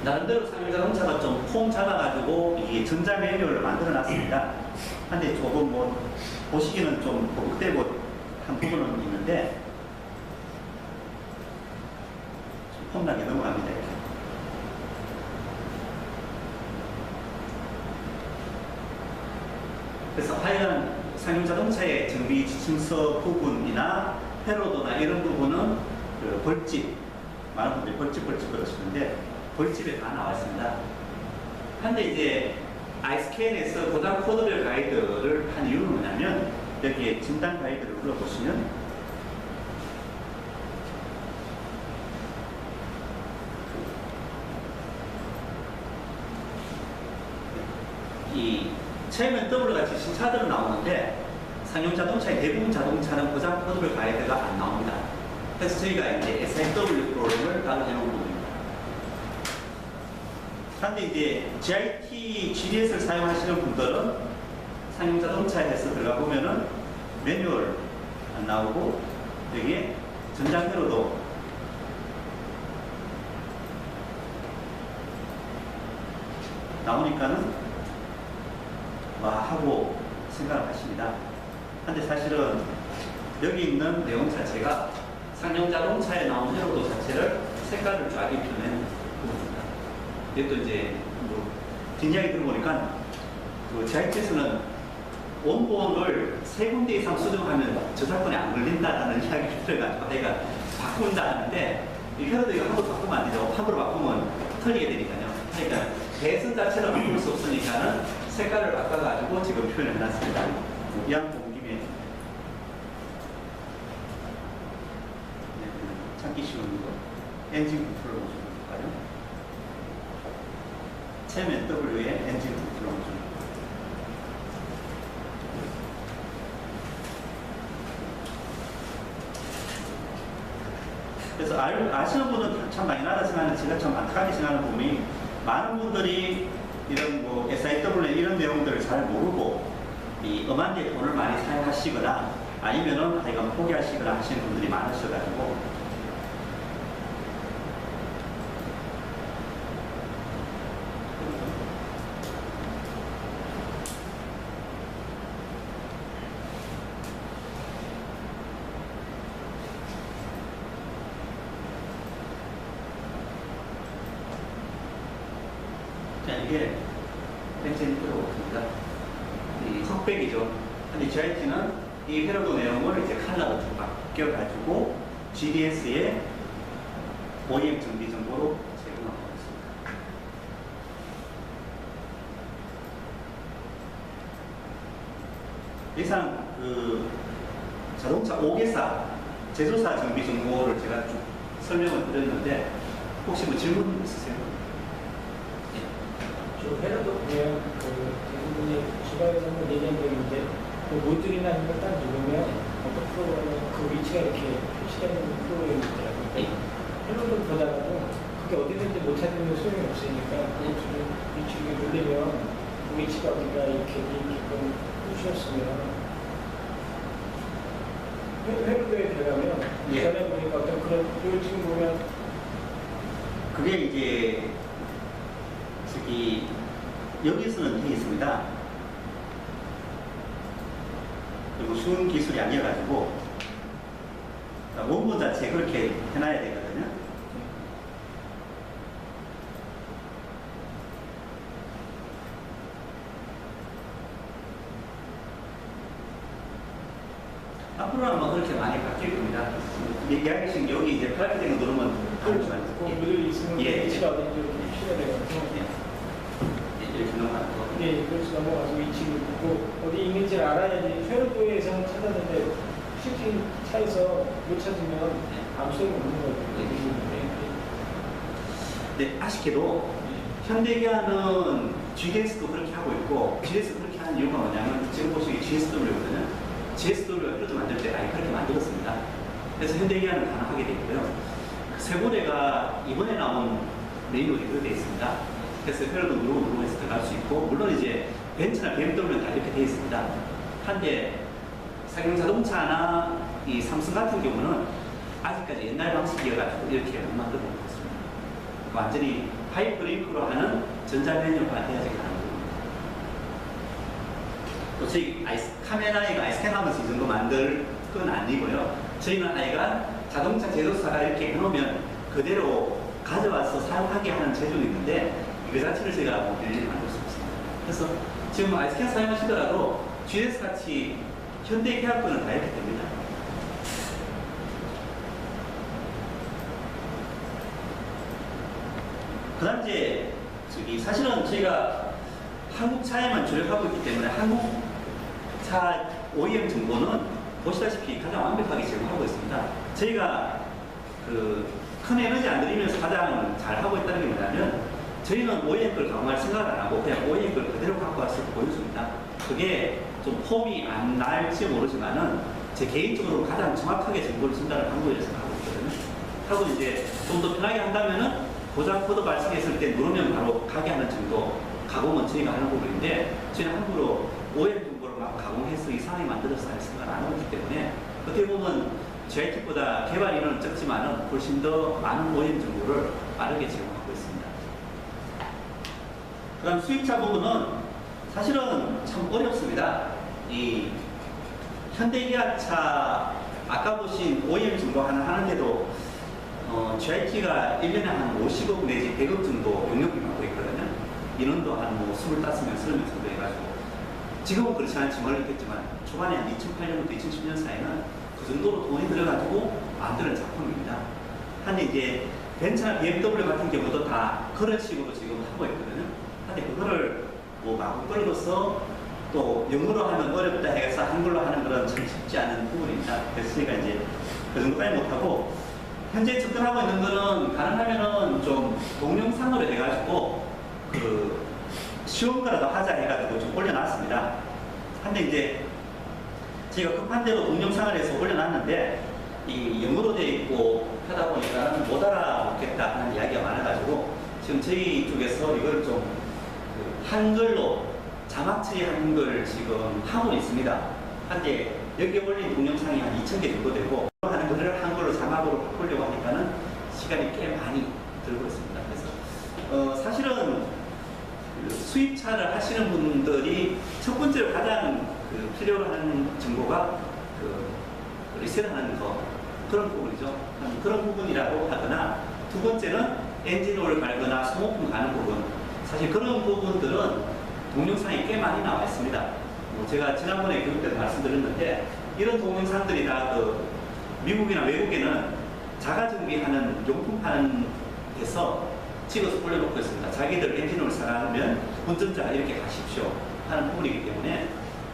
나름대로 쌍용 자동차가 좀 폼 잡아가지고 이 전자 매뉴얼을 만들어 놨습니다. 한데 조금 뭐 보시기는 좀 복되고 한 부분은 있는데 좀 폼나게 넘어갑니다. 이렇게. 그래서 하여간 쌍용 자동차의 정비 지침서 부분이나 패로도나 이런 부분은 그 벌집, 많은 분들이 벌집 그러시는데 벌집에 다 나와 있습니다. 한데 이제 아이스캔에서 고장 코드별 가이드를 한 이유는 뭐냐면 여기에 진단 가이드를 눌러보시면 이 체험엔 W 같이 신차들은 나오는데 쌍용 자동차의 대부분 자동차는 고장 코드별 가이드가 안 나옵니다. 그래서 저희가 이제 SIW 프로그램을 따로 해놓은 부분입니다. 그런데 이제 GIT, GDS를 사용하시는 분들은 쌍용 자동차에서 들어가 보면은 매뉴얼 안 나오고 여기에 전장회로도 나오니까는 와 하고 생각을 하십니다. 근데 사실은 여기 있는 내용 자체가 쌍용 자동차에 나온 회로도 자체를 색깔을 쫙 입혀낸 부분입니다. 이것도 이제 뭐 뒷이야기 들어보니까 그 GIT에서는 원본을 3군데 이상 수정하면 저작권이 안 걸린다는 이야기를 들어가지고 내가 바꾼다 하는데 이 회로도 이거 함부로 바꾸면 안 되죠. 함부로 바꾸면 틀리게 되니까요. 그러니까 배선 자체를 바꿀 수 없으니까는 색깔을 바꿔가지고 지금 표현을 해놨습니다. 이양 본 김에 찾기 쉬운 거 엔진 컨트롤 모듈 볼까요? 체면 W의 엔진 컨트롤 모듈. 그래서 아시는 분은 참 많이 나다 생각하는데 제가 참 안타깝게 생각하는 부분이 많은 분들이 이런 뭐 SIW 이런 내용들을 잘 모르고 이 엄한데 돈을 많이 사용하시거나 아니면은 하여간 포기하시거나 하시는 분들이 많으셔가지고 이게 펜션이 들어오습니다. 이 석백이죠. 근데 GIT는 이 회로도 내용을 이제 컬러로 좀 바뀌어가지고 GDS의 OEM 정비 정보로 제공하고 있습니다. 예상 그 자동차 5개사 제조사 정비 정보를 제가 쭉 설명을 드렸는데 혹시 뭐 질문 있으세요? 저 회로도 보면 그 대부분이 주방에서 한번 얘기한 적이 있는데 그 모듈이나 이런 걸 딱 누르면 어떤 프로그램은 그 위치가 이렇게 표시되는 프로그램이 있더라고요. 회로도 보다가도 그게 어디든지 못 찾으면 소용이 없으니까 그 위치를 누르면 그 위치가 어디가 이렇게 표시였으면 회로도에 들어가면 전에 보니까 어떤 그런 요 지금 보면 그게 이제 저기 여기서는 되어 있습니다. 그리고 쉬운 기술이 아니어가지고 원본 자체에 그렇게 해놔야 되거든요. 앞으로는 아마 그렇게 많이 바뀔 겁니다. 얘기하신 여기 이제 프라이빗 거 누르면 그 모듈이 있으면 위치가 어딘지 이렇게 표시가 돼가지고 이렇게 넘어가는 거. 네, 그래서 넘어가서 위치를 보고 어디 있는지를 알아야지. 회로도에서 찾았는데 실제 차에서 못 찾으면 아무 소용이 없는 거예요. 네, 아쉽게도 현대기아는 GS도 그렇게 하고 있고 GS 그렇게 하는 이유가 뭐냐면 지금 보시기 GSW거든요. GSW가 회로도 만들 때 아예 그렇게 만들었습니다. 그래서 현대기아는 가능하게 되고요. 세고대가 이번에 나온 메뉴에 그렇게 되어 있습니다. 그래서 회로도 누르고 해서 들어갈 수 있고, 물론 이제 벤츠나 BMW는 다 이렇게 되어 있습니다. 한데 상용 자동차나 이 삼성 같은 경우는 아직까지 옛날 방식이어가지고 이렇게 못 만들어 놓고 있습니다. 완전히 하이브리크로 하는 전자메뉴가 돼야지 가능합니다. 또 저희 카메라가 아이스캔하면서 이 정도 만들 건 아니고요. 저희는 아이가 자동차 제조사가 이렇게 해놓으면 그대로 가져와서 사용하게 하는 제조가 있는데 그 자체를 제가 뭐 일일이 만들 수 없습니다. 그래서 지금 아이스캔 사용하시더라도 GS 같이 현대 계약권은 다 이렇게 됩니다. 그 다음 이제 사실은 저희가 한국 차에만 주력하고 있기 때문에 한국 차 OEM 정보는 보시다시피 가장 완벽하게 제공하고 있습니다. 저희가 큰 에너지 안 들이면서 가장 잘 하고 있다는 게 뭐냐면 저희는 OEM 걸 가공할 생각을 안 하고 그냥 OEM 걸 그대로 갖고 와서 보여줍니다. 그게 좀 폼이 안 날지 모르지만은 제 개인적으로 가장 정확하게 정보를 준다는 방법이라고 생각하고 있거든요. 하고 이제 좀 더 편하게 한다면은 고장 코드 발생했을 때 누르면 바로 가게 하는 정도 가공은 저희가 하는 부분인데 저희는 함부로 OEM 정보를 막 가공해서 이상하게 만들어서 할 생각을 안 하고 있기 때문에 어떻게 보면 JIT보다 개발 인원은 적지만은 훨씬 더 많은 OEM 정보를 빠르게 제공하고 있습니다. 그 다음 수입차 부분은 사실은 참 어렵습니다. 이 현대기아차 아까 보신 OEM 정보 하나 하는데도 GIT가 1년에 한 50억 내지 100억 정도 용역비 받고 있거든요. 인원도 한 25명, 30명 정도 해가지고 지금은 그렇지 않지 모르겠지만 초반에 한 2008년부터 2010년 사이는 그 정도로 돈이 들어가지고 만드는 작품입니다. 한데 이제 벤츠나 BMW 같은 경우도 다 그런 식으로 지금 하고 있거든요. 한데 그거를 뭐 마구 끌어서 또 영어로 하면 어렵다 해서 한글로 하는 그런 참 쉽지 않은 부분입니다. 그래서 저희가 이제 그 정도까지 못하고 현재 접근하고 있는 거는 가능하면은 좀 동영상으로 해가지고 쉬운 거라도 하자 해가지고 좀 올려놨습니다. 한데 이제 제가 급한 대로 동영상을 해서 올려놨는데 이 영어로 되어 있고 하다 보니까 못 알아먹겠다 하는 이야기가 많아가지고 지금 저희 쪽에서 이걸 좀 한글로 자막 처리하는 걸 지금 하고 있습니다. 한데 여기 올린 동영상이 한 2,000개 정도 되고 하는 거를 한글로 자막으로 바꾸려고 하니까는 시간이 꽤 많이 들고 있습니다. 그래서 사실은 수입차를 하시는 분들이 첫 번째로 가장 필요로 하는 정보가 리셋하는 거 그런 부분이죠. 그런 부분이라고 하거나 두 번째는 엔진오일 갈거나 소모품 가는 부분 사실 그런 부분들은 동영상이 꽤 많이 나와 있습니다. 제가 지난번에 교육 때도 말씀드렸는데 이런 동영상들이 다 미국이나 외국에는 자가정비하는 용품 파는 데서 찍어서 올려놓고 있습니다. 자기들 엔진오일 사가면 운전자가 이렇게 가십시오 하는 부분이기 때문에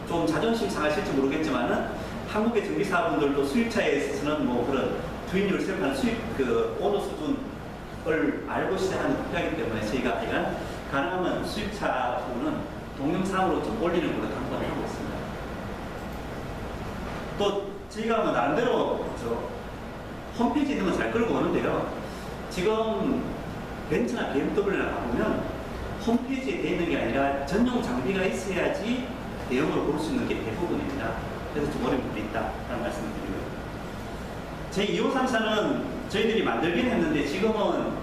좀 자존심 상하실지 모르겠지만은 한국의 정비사분들도 수입차에 있어서는 뭐 그런 주인력을 수입하는 수입 그 오너 수준을 알고 시작하는 국가이기 때문에 저희가 하여간 가능하면 수입차 부분은 동영상으로 좀 올리는 걸로 당부를 하고 있습니다. 또 저희가 뭐 나름대로 홈페이지 이런 거 잘 끌고 오는데요. 지금 벤츠나 BMW나 가보면 홈페이지에 되어 있는 게 아니라 전용 장비가 있어야지 대형으로 볼 수 있는 게 대부분입니다. 그래서 좀 어려운 부분이 있다라는 말씀을 드리고요. 제 253차는 저희들이 만들긴 했는데 지금은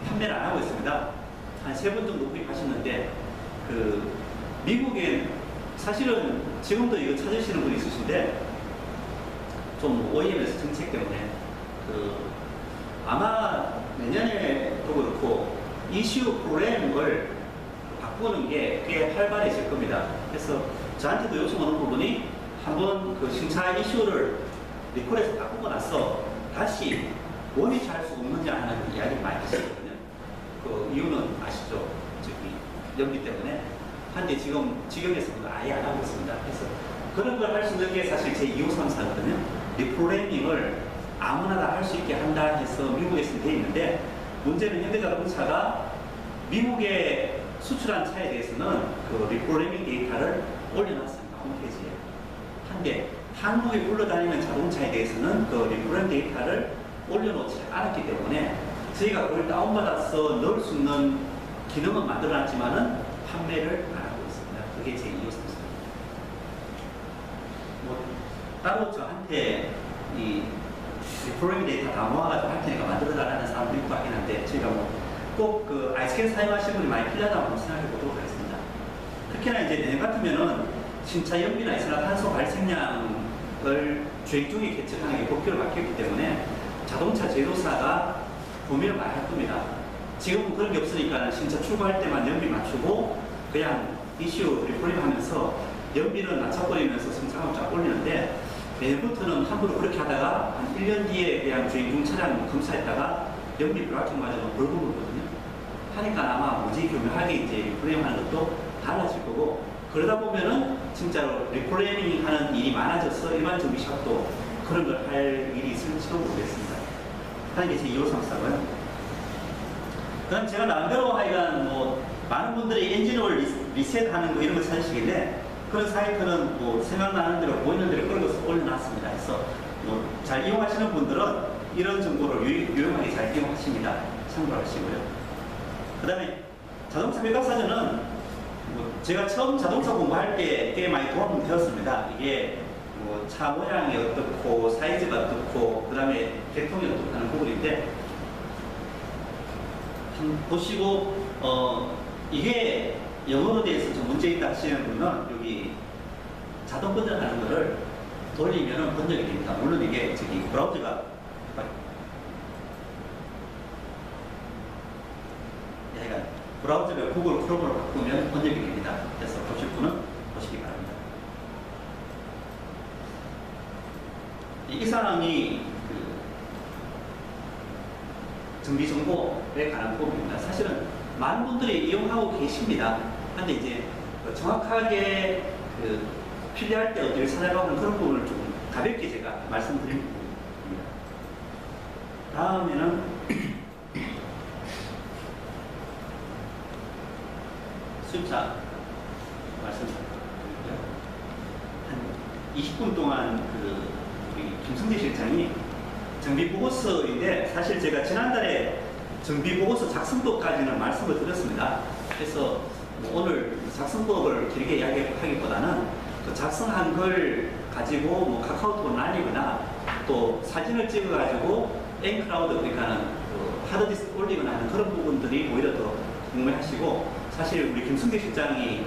판매를 안 하고 있습니다. 한 3번 정도 구입하셨는데 그 미국에 사실은 지금도 이거 찾으시는 분이 있으신데 좀 OEM에서 정책 때문에 아마 내년에도 그렇고 이슈 프로그램을 바꾸는 게 꽤 활발해질 겁니다. 그래서 저한테도 요청 오는 부분이 한번 그 신차 이슈를 리콜에서 바꾸고 나서 다시 원위치할 수 없는지 하는 이야기를 많이 하시거든요. 그 이유는 아시죠? 연비 때문에. 한데 지금에서는 아예 안 하고 있습니다. 그래서 그런 걸 할 수 있는 게 사실 제 253사거든요. 리프로그래밍을 아무나 다 할 수 있게 한다 해서 미국에서 돼 있는데 문제는 현대자동차가 미국에 수출한 차에 대해서는 그 리프로그래밍 데이터를 올려놨습니다. 홈페이지에. 한데 한국에 굴러다니는 자동차에 대해서는 그 리프로그래밍 데이터를 올려놓지 않았기 때문에 저희가 그걸 다운받아서 넣을 수 있는 기능은 만들어놨지만은 판매를 안 하고 있습니다. 그게 제 253입니다. 뭐 따로 저한테 이 리프로그래밍 데이터 다 모아가지고 할 테니까 만들어달라는 사람도 있고 하긴 한데 저희가 뭐 꼭 그 아이스캔 사용하시는 분이 많이 필요하다고 한번 생각해 보도록 하겠습니다. 특히나 이제 내년 같으면은 신차 연비나 이산화탄소 발생량을 주행 중에 계측하는 게 법규로 바뀌었기 때문에 자동차 제조사가 고민을 많이 할 겁니다. 지금은 그런 게 없으니까 신차 출고할 때만 연비 맞추고 그냥 이슈 리프로그래밍 하면서 연비는 낮춰버리면서 승차감을 쫙 올리는데 내년부터는 함부로 그렇게 하다가 한 1년 뒤에 그냥 주행 중 차량 검사했다가 연비 불합격 맞으면 벌금이거든요. 하니까 아마 무지 교묘하게 이제 리프로그래밍 하는 것도 달라질 거고 그러다 보면은 진짜로 리프로그래밍 하는 일이 많아져서 일반 정비샵도 그런 걸 할 일이 있을지도 모르겠습니다. 하는 게 제 253사고요. 그다음 제가 나름대로 하여간 뭐 많은 분들이 엔진오일 리셋하는 거 이런 거 찾으시길래 그런 사이트는 뭐 생각나는 대로 보이는 대로 끌어서 올려놨습니다. 그래서 뭐 잘 이용하시는 분들은 이런 정보를 유용하게 잘 이용하십니다. 참고하시고요. 그 다음에 자동차 백악사전은 뭐 제가 처음 자동차 공부할 때 꽤 많이 도움이 되었습니다. 이게 뭐 차 모양이 어떻고 사이즈가 어떻고 그 다음에 개통이 어떻고 하는 부분인데 보시고 이게 영어로 대해서 좀 문제 있다 하시는 분은 여기 자동 번역하는 거를 돌리면 번역이 됩니다. 물론 이게 저기 브라우저가 약간 브라우저가 구글 크롬으로 바꾸면 번역이 됩니다. 그래서 보실 분은 보시기 바랍니다. 이 사람이 정비 정보에 관한 부분입니다. 사실은 많은 분들이 이용하고 계십니다. 그런데 이제 정확하게 필요할 때 어디를 찾아가고 그런 부분을 좀 가볍게 제가 말씀드린 부분입니다. 다음에는 수입차 말씀드리고요. 한 20분 동안 우리 김성재 실장이 정비보고서인데 사실 제가 지난달에 정비보고서 작성법까지는 말씀을 드렸습니다. 그래서 뭐 오늘 작성법을 길게 이야기하기보다는 그 작성한 걸 가지고 뭐 카카오톡을 날리거나 또 사진을 찍어가지고 엔클라우드 그러니까는 그 하드디스크 올리거나 하는 그런 부분들이 오히려 더 궁금해하시고 사실 우리 김승재 실장이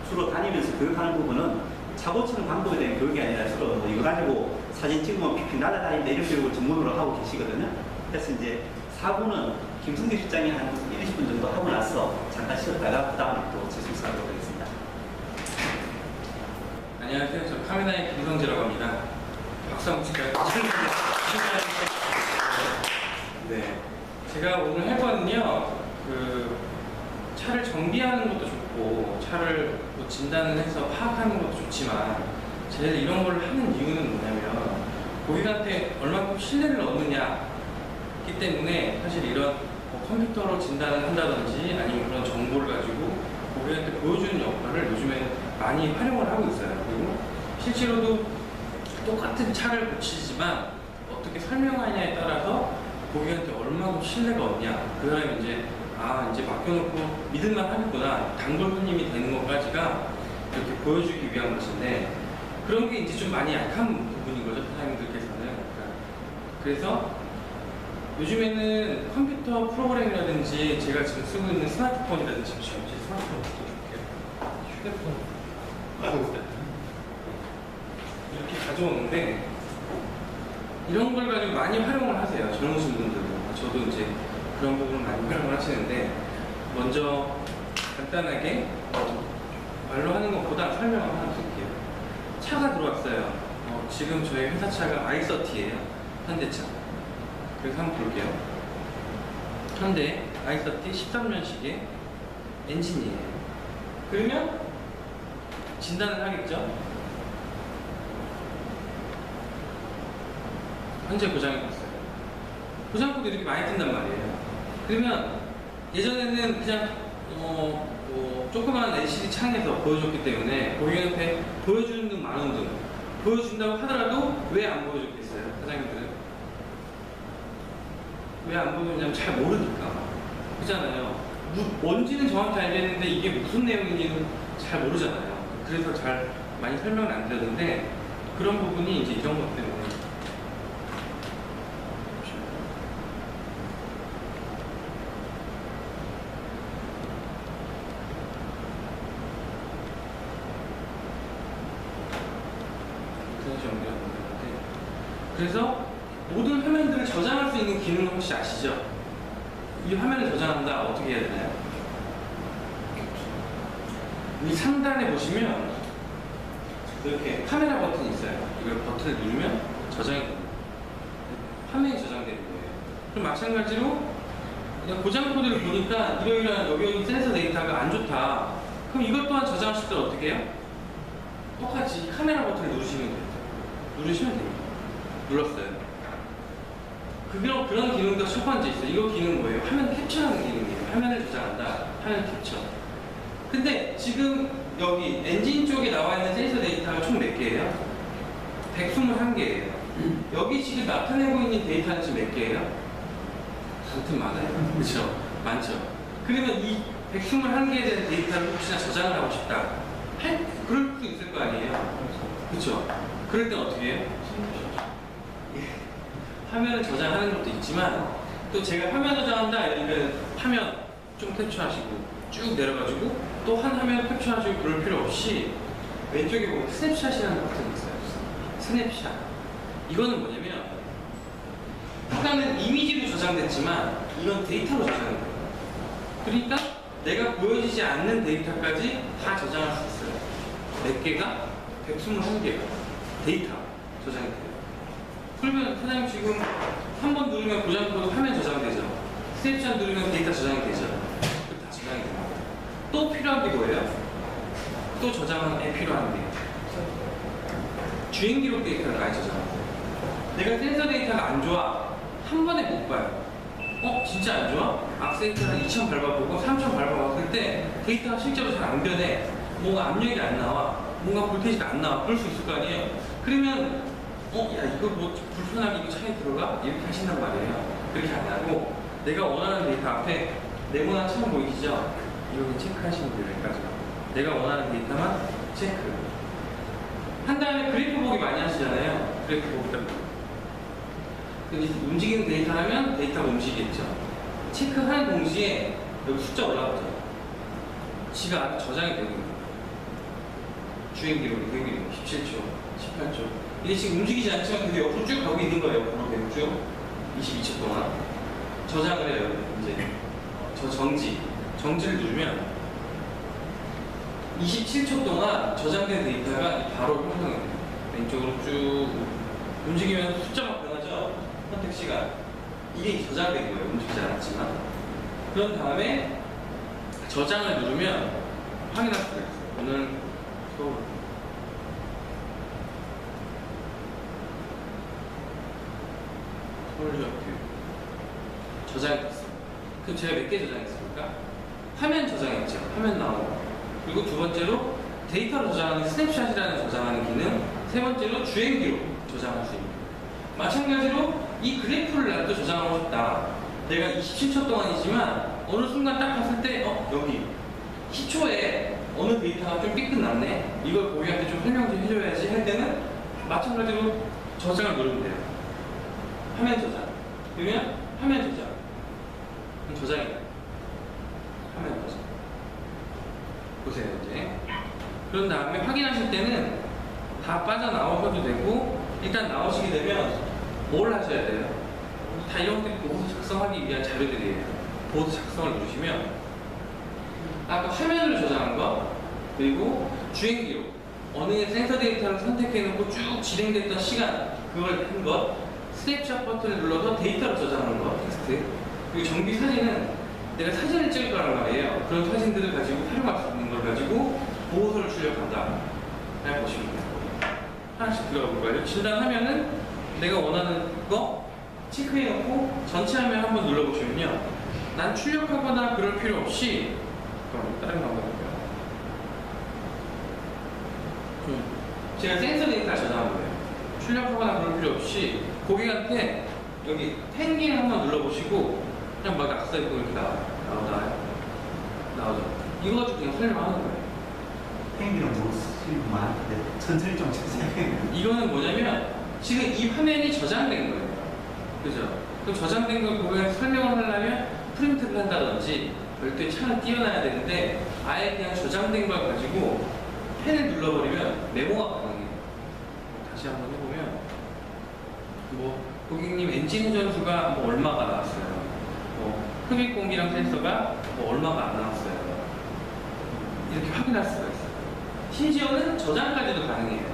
주로 다니면서 교육하는 부분은 차고 치는 방법에 대한 교육이 아니라 주로 뭐 이거 가지고 사진 찍으면 픽픽 날아다닌다 이런 교육을 전문으로 하고 계시거든요. 그래서 이제 4부는 김승재 실장이 한 20분 정도 하고 나서 잠깐 쉬었다가 그 다음에 또 재수하도록 하겠습니다. 안녕하세요. 저 카메라의 김성재라고 합니다. 박수 한번 칠까요? 네. 제가 오늘 할 거는요, 차를 정비하는 것도 좋고, 놓고 차를 뭐 진단을 해서 파악하는 것도 좋지만 제가 이런 걸 하는 이유는 뭐냐면 고객한테 얼마큼 신뢰를 얻느냐기 때문에 사실 이런 뭐 컴퓨터로 진단을 한다든지 아니면 그런 정보를 가지고 고객한테 보여주는 역할을 요즘에 많이 활용을 하고 있어요. 그리고 실제로도 똑같은 차를 고치지만 어떻게 설명하냐에 따라서 고객한테 얼마큼 신뢰가 얻냐, 그 다음에 이제 이제 맡겨놓고 믿을만 하겠구나, 단골 손님이 되는 것까지가 이렇게 보여주기 위한 것인데 그런 게 이제 좀 많이 약한 부분인 거죠, 사장님들께서는. 그래서 요즘에는 컴퓨터 프로그램이라든지 제가 지금 쓰고 있는 스마트폰이라든지 잠시만요, 제 스마트폰 줄게요. 휴대폰 이렇게 가져오는데 이런 걸 가지고 많이 활용을 하세요, 젊으신 분들은. 저도 이제 그런 부분을 많이 활용을 하시는데 먼저 간단하게 말로 하는 것보다 설명을 하나 드릴게요. 차가 들어왔어요. 지금 저희 회사 차가 i30예요. 현대차. 그래서 한번 볼게요. 현대 i30 13년식의 엔진이에요. 그러면 진단을 하겠죠. 현재 고장이 났어요. 고장 코드 이렇게 많이 뜬단 말이에요. 그러면 예전에는 그냥 조그만 LCD 창에서 보여줬기 때문에 고객한테 보여주는 등 많은 등 보여준다고 하더라도 왜 안 보여줬겠어요? 사장님들은 왜 안 보여줬냐면 잘 모르니까. 그렇잖아요. 뭔지는 정확히 알겠는데 이게 무슨 내용인지는 잘 모르잖아요. 그래서 잘 많이 설명을 안 드렸는데 그런 부분이 이제 이런 것 때문에 그래서 모든 화면들을 저장할 수 있는 기능을 혹시 아시죠? 이 화면을 저장한다. 어떻게 해야 되나요? 이 상단에 보시면 이렇게 카메라 버튼이 있어요. 이걸 버튼을 누르면 저장이 됩니다. 화면이 저장되는 거예요. 그럼 마찬가지로 그냥 고장 코드를 보니까 이러이러한 여기 센서 데이터가 안 좋다. 그럼 이것 또한 저장하실 때 어떻게 해요? 똑같이 카메라 버튼을 누르시면 됩니다. 누르시면 됩니다. 눌렀어요. 그런 기능도 첫 번째 있어요. 이거 기능은 뭐예요? 화면 캡처하는 기능이에요. 화면을 저장한다. 화면 캡처. 근데 지금 여기 엔진 쪽에 나와 있는 센서 데이터가 총 몇 개예요? 121개예요. 여기 지금 나타내고 있는 데이터는 지금 몇 개예요? 아무튼 많아요. 그렇죠? 많죠. 그러면 이 121개에 대한 데이터를 혹시나 저장을 하고 싶다. 그럴 수 있을 거 아니에요? 그렇죠? 그럴 땐 어떻게 해요? 화면을 저장하는 것도 있지만 또 제가 화면 저장한다 이러면 화면 좀 캡처하시고 쭉 내려가지고 또 한 화면 캡처하시고 그럴 필요 없이 왼쪽에 보면 스냅샷이라는 버튼이 있어요. 스냅샷. 이거는 뭐냐면 아까는 이미지로 저장됐지만 이건 데이터로 저장된 거예요. 그러니까 내가 보여지지 않는 데이터까지 다 저장할 수 있어요. 몇 개가? 121개가 데이터 저장이 돼요. 그러면 사장님 지금 한 번 누르면 고장 코드 화면 저장되죠. 스냅샷 누르면 데이터 저장이 되죠. 그럼 다 저장이 됩니다. 또 필요한 게 뭐예요? 또 저장에 필요한 게 주행 기록 데이터를 많이 저장하세요. 내가 센서 데이터가 안 좋아. 한 번에 못 봐요. 진짜 안 좋아? 악셀레이터 한 2000 밟아보고 3000 밟아봤을 때 데이터가 실제로 잘 안 변해. 뭔가 압력이 안 나와. 뭔가 볼테이지가 안 나와. 그럴 수 있을 거 아니에요? 그러면 야 이거 뭐 불편하게 이거 차에 들어가? 이렇게 하신단 말이에요. 그렇게 안 하고 내가 원하는 데이터 앞에 네모난 참 보이시죠? 이거 체크하시면 돼요. 여기까지. 내가 원하는 데이터만 체크. 한 다음에 그래프 보기 많이 하시잖아요. 그래프 보기 때문에. 근데 움직이는 데이터 하면 데이터가 움직이겠죠. 체크하는 동시에 여기 숫자 올라가죠. 지가 아주 저장이 되는 거예요. 주행 기록이 17초, 18초. 이게 지금 움직이지 않지만 그게 옆으로 쭉 가고 있는 거예요. 옆으로 계속 쭉 22초 동안 저장을 해요. 이제 정지를 누르면 27초 동안 저장된 데이터가 바로 형성이 돼요. 왼쪽으로 쭉 움직이면 숫자가 변하죠. 선택 시간 이게 저장된 거예요. 움직이지 않았지만. 그런 다음에 저장을 누르면 확인할 수가 있어요. 오늘 서울 서울대학교 저장이 됐어요. 그럼 제가 몇 개 저장했습니까? 화면 저장했죠. 화면 나오고. 그리고 두 번째로 데이터로 저장하는 스냅샷이라는 저장하는 기능. 세 번째로 주행기록 저장할 수 있는. 마찬가지로 이 그래프를 나도 저장하고 싶다. 내가 27초 동안이지만 어느 순간 딱 봤을 때 여기 10초에 어느 데이터가 좀 삐끗났네. 이걸 고객한테 좀 설명 좀 해줘야지 할 때는 마찬가지로 저장을 누르면 돼요. 화면 저장. 그러면 화면 저장. 그럼 저장이에요. 화면 저장. 보세요 이제. 그런 다음에 확인하실 때는 다 빠져나오셔도 되고 일단 나오시게 되면 뭘 하셔야 돼요? 다 이런 것들이 보고서 작성하기 위한 자료들이에요. 보고서 작성을 누르시면 아까 화면을 저장한 거 그리고 주행기록 어느 센서 데이터를 선택해놓고 쭉 진행됐던 시간 그걸 한 것 스냅샷 버튼을 눌러서 데이터를 저장하는 거 텍스트 그리고 정비 사진은 내가 사진을 찍을 거란 말이에요. 그런 사진들을 가지고 활용할 수 있는 걸 가지고 보고서를 출력한다. 잘 보시면 돼요. 하나씩 들어가 볼까요? 진단하면은 내가 원하는 거 체크해놓고 전체 화면 한번 눌러보시면요. 난 출력하거나 그럴 필요 없이 그럼 다른 방법 볼까요? 제가 센서 데이터를 저장한 거예요. 출력하거나 그럴 필요 없이 고객한테 여기 펭귄 한번 눌러보시고 그냥 막 악사 있고 이렇게 나오죠. 이거 가지고 그냥 설명하는 거예요. 펭귄은 못 쓰고 많은데 천천히 좀 찾아야 이거는 뭐냐면 지금 이 화면이 저장된 거예요. 그죠? 그럼 저장된 걸 고객한테 설명을 하려면 프린트를 한다든지 별도의 창을 띄워놔야 되는데 아예 그냥 저장된 걸 가지고 펜을 눌러버리면 메모가 가능해요. 다시 한번 해보면 고객님 엔진 회전수가 얼마가 나왔어요. 흡입 공기랑 센서가 얼마가 안 나왔어요. 이렇게 확인할 수가 있어요. 심지어는 저장까지도 가능해요.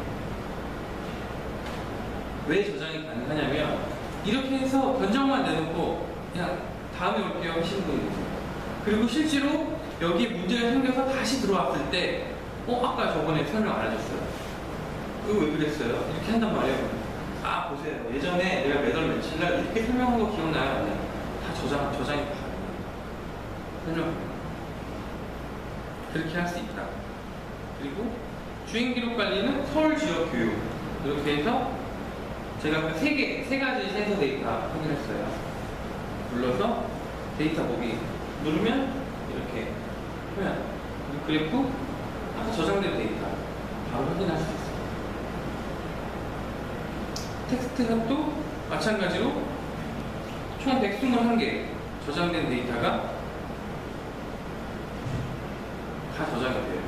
왜 저장이 가능하냐면 이렇게 해서 변정만 내놓고 그냥 다음에 올게요 하시는 분이 있어요. 그리고 실제로 여기에 문제가 생겨서 다시 들어왔을 때 아까 저번에 설명 안 해줬어요. 그거 왜 그랬어요? 이렇게 한단 말이에요. 아 보세요. 예전에 내가 몇 월 며칠 날 이렇게 설명한 거 기억나요? 안 나요? 다 저장이 가능해요. 설명합니다. 그렇게 할 수 있다. 그리고 주행기록 관리는 서울 지역 교육 이렇게 해서 제가 세 가지 센서 데이터 확인했어요. 눌러서 데이터 보기 누르면 이렇게 화면 그리고 아까 저장된 데이터 바로 확인할 수 있어요. 텍스트 값도 마찬가지로 총 121개 저장된 데이터가 다 저장이 돼요.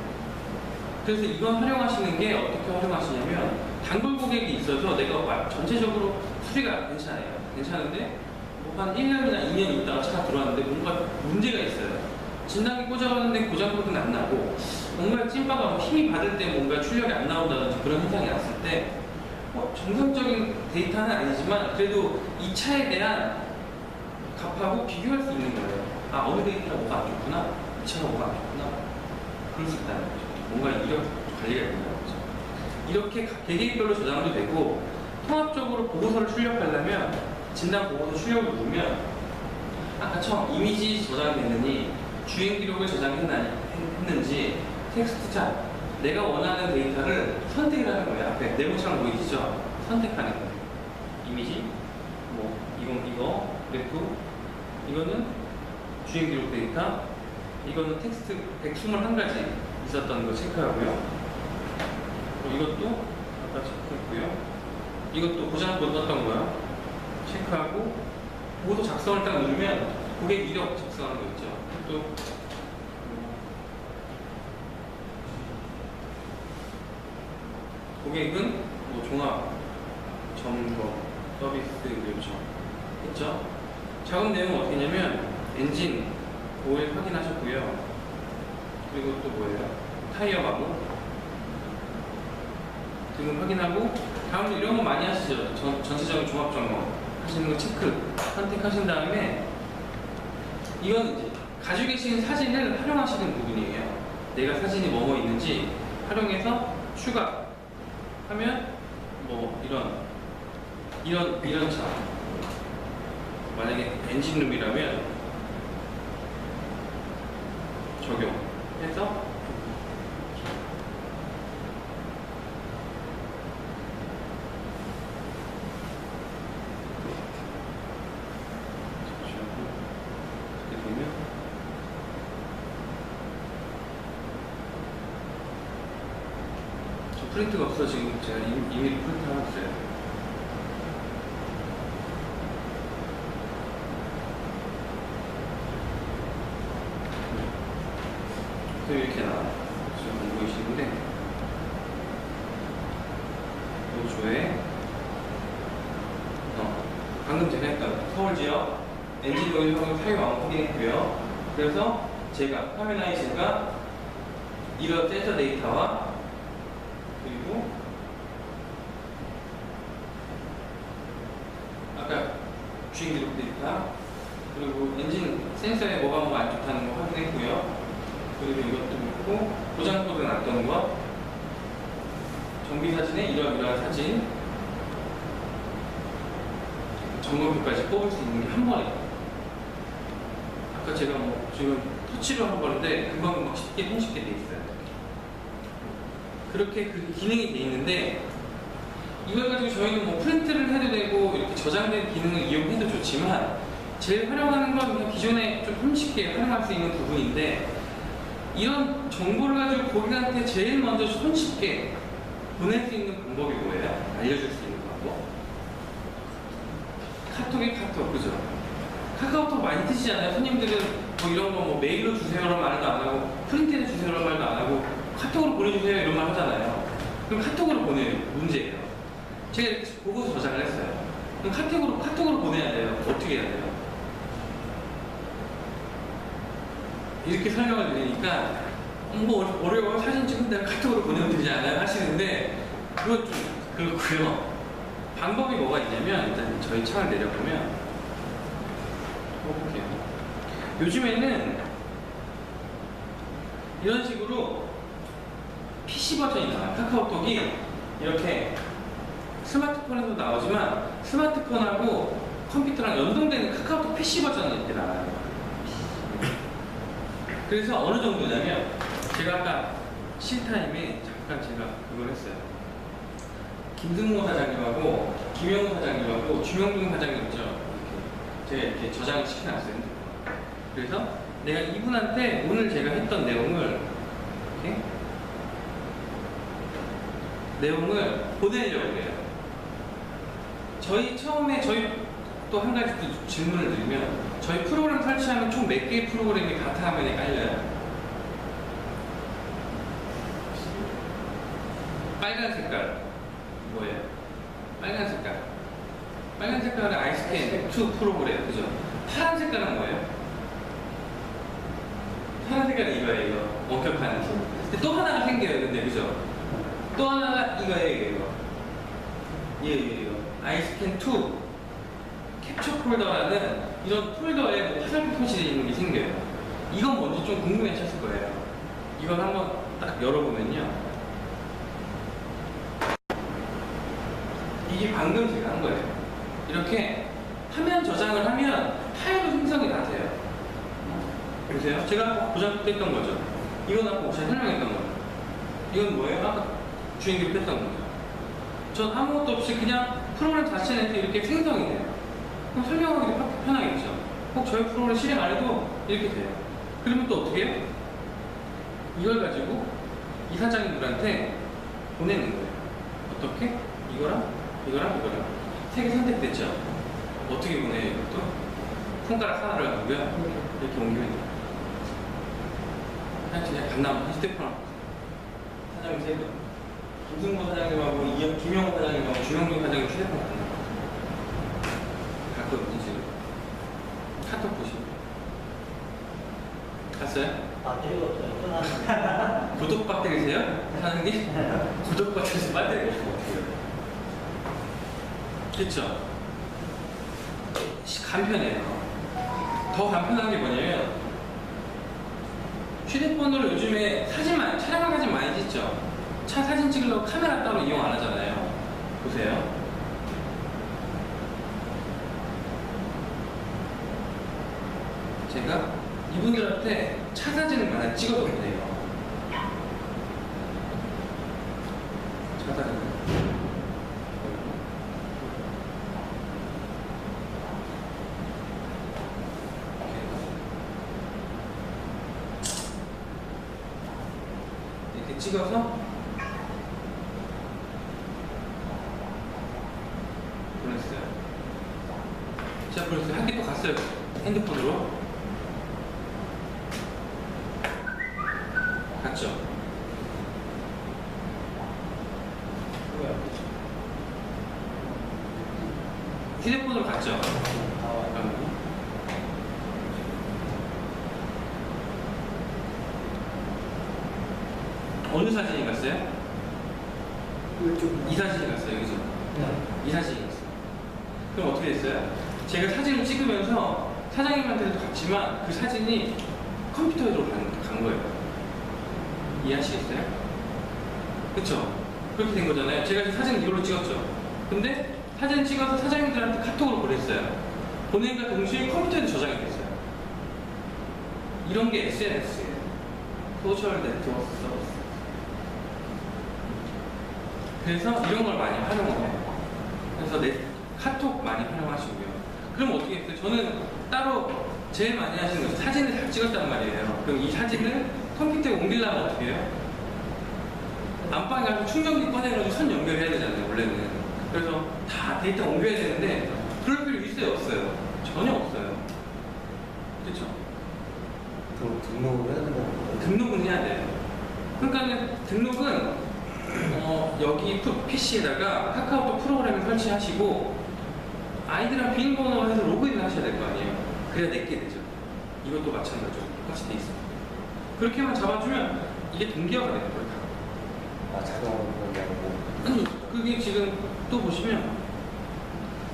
그래서 이건 활용하시는 게 어떻게 활용하시냐면 단골 고객이 있어서 내가 전체적으로 수리가 괜찮은데 한 1년이나 2년 있다가 차가 들어왔는데 뭔가 문제가 있어요. 진단기 꽂아봤는데 고장 코드는 안 나고 뭔가 찐바가 힘이 받을 때 뭔가 출력이 안 나온다든지 그런 현상이 났을 때 정상적인 데이터는 아니지만 그래도 이 차에 대한 값하고 비교할 수 있는 거예요. 아 어느 데이터가 뭐가 안 좋구나, 이 차가 뭐가 안 좋구나 그럴 수 있다는 거죠. 뭔가 이력 관리가 있는 거죠. 이렇게 개개별로 저장도 되고 통합적으로 보고서를 출력하려면 진단 보고서 출력을 누르면 아까 처음 이미지 저장됐느니 주행 기록을 저장했는지 텍스트 차 내가 원하는 데이터를 선택을 하는 거예요. 앞에 네모처럼 보이시죠? 선택하는 거예요. 이미지 이거 그래프 이거는 주행 기록 데이터 이거는 텍스트 121가지 있었던 거 체크하고요. 이것도 아까 체크했고요. 이것도 고장 못 넣었던 거요. 체크하고 보고서 작성을 딱 누르면 고객 이력 작성하는 거 있죠. 또 고객은 종합 점검 서비스 요청 했죠. 작업 내용은 어떻게 했냐면 엔진 오일 확인하셨고요. 그리고 또 뭐예요? 타이어 마모 등을 확인하고 다음에 이런 거 많이 하시죠. 전체적인 종합 점검 하시는 거 체크 선택하신 다음에 이건 이제 가지고 계신 사진을 활용하시는 부분이에요. 내가 사진이 뭐뭐 있는지 활용해서 추가하면 뭐 이런 차 만약에 엔진룸이라면 적용해서 이렇게 되면 저 프린트가 없어서 지금 제가 이미 프린트 하나 드려요. 이렇게 나와요. 지금 안 보이시는데 노조에 방금 제가 했던 서울지역 엔진오일 사용 확인했고요. 그래서 제가 카메라이즈가 이런 센서 데이터와 그리고 아까 주행 기록 데이터 그리고 엔진 센서에 뭐가 안 좋다는 거 확인했고요. 그리고 이것도 있고 고장 코드 났던 거 정비 사진에 이러이러한 사진 점검표까지 뽑을 수 있는 게 한 번에 아까 제가 뭐 지금 터치로 한 건데 금방 쉽게 손쉽게 돼 있어요. 그렇게 그 기능이 돼 있는데 이걸 가지고 저희는 뭐 프린트를 해도 되고 이렇게 저장된 기능을 이용해도 좋지만 제일 활용하는 건 그냥 기존에 좀 손쉽게 활용할 수 있는 부분인데 이런 정보를 가지고 고객한테 제일 먼저 손쉽게 보낼 수 있는 방법이 뭐예요? 알려줄 수 있는 방법? 카톡이 카톡, 그죠? 카카오톡 많이 쓰시잖아요. 손님들은 뭐 이런 거 뭐 메일로 주세요라는 말도 안 하고 프린트해 주세요라는 말도 안 하고 카톡으로 보내주세요 이런 말 하잖아요. 그럼 카톡으로 보내요. 문제예요. 제가 이렇게 보고서 저장을 했어요. 그럼 카톡으로 보내야 돼요. 어떻게 해야 돼요? 이렇게 설명을 드리니까 뭐 어려워 사진 찍은데 카톡으로 보내면 되지 않아요? 하시는데 그건 좀 그렇고요. 방법이 뭐가 있냐면 일단 저희 창을 내려보면 볼게요. 요즘에는 이런 식으로 PC 버전이 나와요. 카카오톡이 이렇게 스마트폰에도 나오지만 스마트폰하고 컴퓨터랑 연동되는 카카오톡 PC 버전이 이렇게 나와요. 그래서 어느 정도냐면 제가 아까 실타임에 잠깐 제가 그걸 했어요. 김승모 사장님하고 김영우 사장님하고 주명동 사장님 있죠. 이렇게 제가 이렇게 저장을 시켜놨어요. 그래서 내가 이분한테 오늘 제가 했던 내용을 이렇게 내용을 보내려고 해요. 저희 처음에 또 한 가지 또 질문을 드리면 저희 프로그램 설치하면 총 몇 개의 프로그램이 바타 화면에 깔려요? 빨간 색깔 뭐예요? 빨간 색깔 빨간 색깔은 아이스캔 2 프로그램 그죠? 파란 색깔은 뭐예요? 파란 색깔은 이거예요. 이거 원격하는 근데 또 하나가 생겨요. 근데 그죠? 또 하나가 이거예요. 이거 아이스캔 2 캡처 폴더라는 이런 폴더에 뭐 화살표 표시되어 있는 게 생겨요. 이건 뭔지 좀 궁금해 하셨을 거예요. 이걸 한번 딱 열어보면요. 이게 방금 제가 한 거예요. 이렇게 화면 저장을 하면 파일로 생성이 다 돼요. 보세요. 제가 아까 고장도 했던 거죠. 이건 아까 제가 설명했던 거죠. 이건 뭐예요? 아까 주행기록 했던 거죠. 전 아무것도 없이 그냥 프로그램 자체 내에서 이렇게 생성이 돼요. 그럼 설명하기 편하겠죠. 꼭 저희 프로그램 실행 안 해도 이렇게 돼요. 그러면 또 어떻게 해요? 이걸 가지고 이 사장님들한테 보내는 거예요. 어떻게? 이거랑 세 개 선택됐죠? 어떻게 보내요, 이것도? 손가락 하나를 하고요. 이렇게 옮기면 돼요. 그냥 간담, 휴대폰 사장님 세 분. 김승모 사장님하고 김영호 사장님하고 주명동 사장님 휴대폰 간담. 갔거든요, 지금. 카톡 보시면. 갔어요? 배터리가 없어요. 구독 배터리세요? 사장님? 구독 배터리에서 배터리가 없으면 어떡해요? 그쵸? 간편해요. 더 간편한 게 뭐냐면 휴대폰으로 요즘에 촬영한 사진 많이 찍죠? 차 사진 찍으려고 카메라 따로 이용 안 하잖아요. 보세요. 제가 이분들한테 차 사진을 많이 찍어줬거든요. 차 사진. 이렇게 찍어서 보냈어요. 제가 보냈어요. 한 개 또 갔어요. 핸드폰으로. 갔죠? 뭐야? 휴대폰으로 갔죠? 잠깐만요. 어느 사진이 갔어요? 이 사진이 갔어요, 그죠? 이 사진이 갔어요. 그럼 어떻게 됐어요? 제가 사진을 찍으면서 사장님한테도 갔지만 그 사진이 컴퓨터로 간 거예요. 이해하시겠어요? 그쵸? 그렇게 된 거잖아요. 제가 지금 사진 이걸로 찍었죠. 근데 사진 찍어서 사장님들한테 카톡으로 보냈어요. 보낸과 동시에 컴퓨터에도 저장이 됐어요. 이런 게 SNS예요. 소셜 네트워크 서비스. 그래서 이런 걸 많이 활용해요. 그래서 카톡 많이 활용하시고요. 그럼 어떻게 했어요? 저는 따로 제일 많이 하시는 거죠. 사진을 잘 찍었단 말이에요. 그럼 이 사진을 컴퓨터에 옮기려면 어떻게 해요? 안방에 가서 충전기 꺼내가지고 선 연결해야 되잖아요, 원래는. 그래서 다 데이터 옮겨야 되는데 그럴 필요 있어요, 없어요? 전혀 없어요. 그렇죠? 등록을 해야 된다는 거예요? 등록은 해야 돼요. 그러니까 등록은 여기 PC에다가 카카오톡 프로그램을 설치하시고 아이디랑 비밀번호 해서 로그인을 하셔야 될 거 아니에요. 그래야 내게 되죠. 이것도 마찬가지로 똑같이 돼 있어요. 그렇게만 잡아주면 이게 동기화가 되는 거예요. 아, 자동으로 그런 게 아니고. 아니, 그게 지금 또 보시면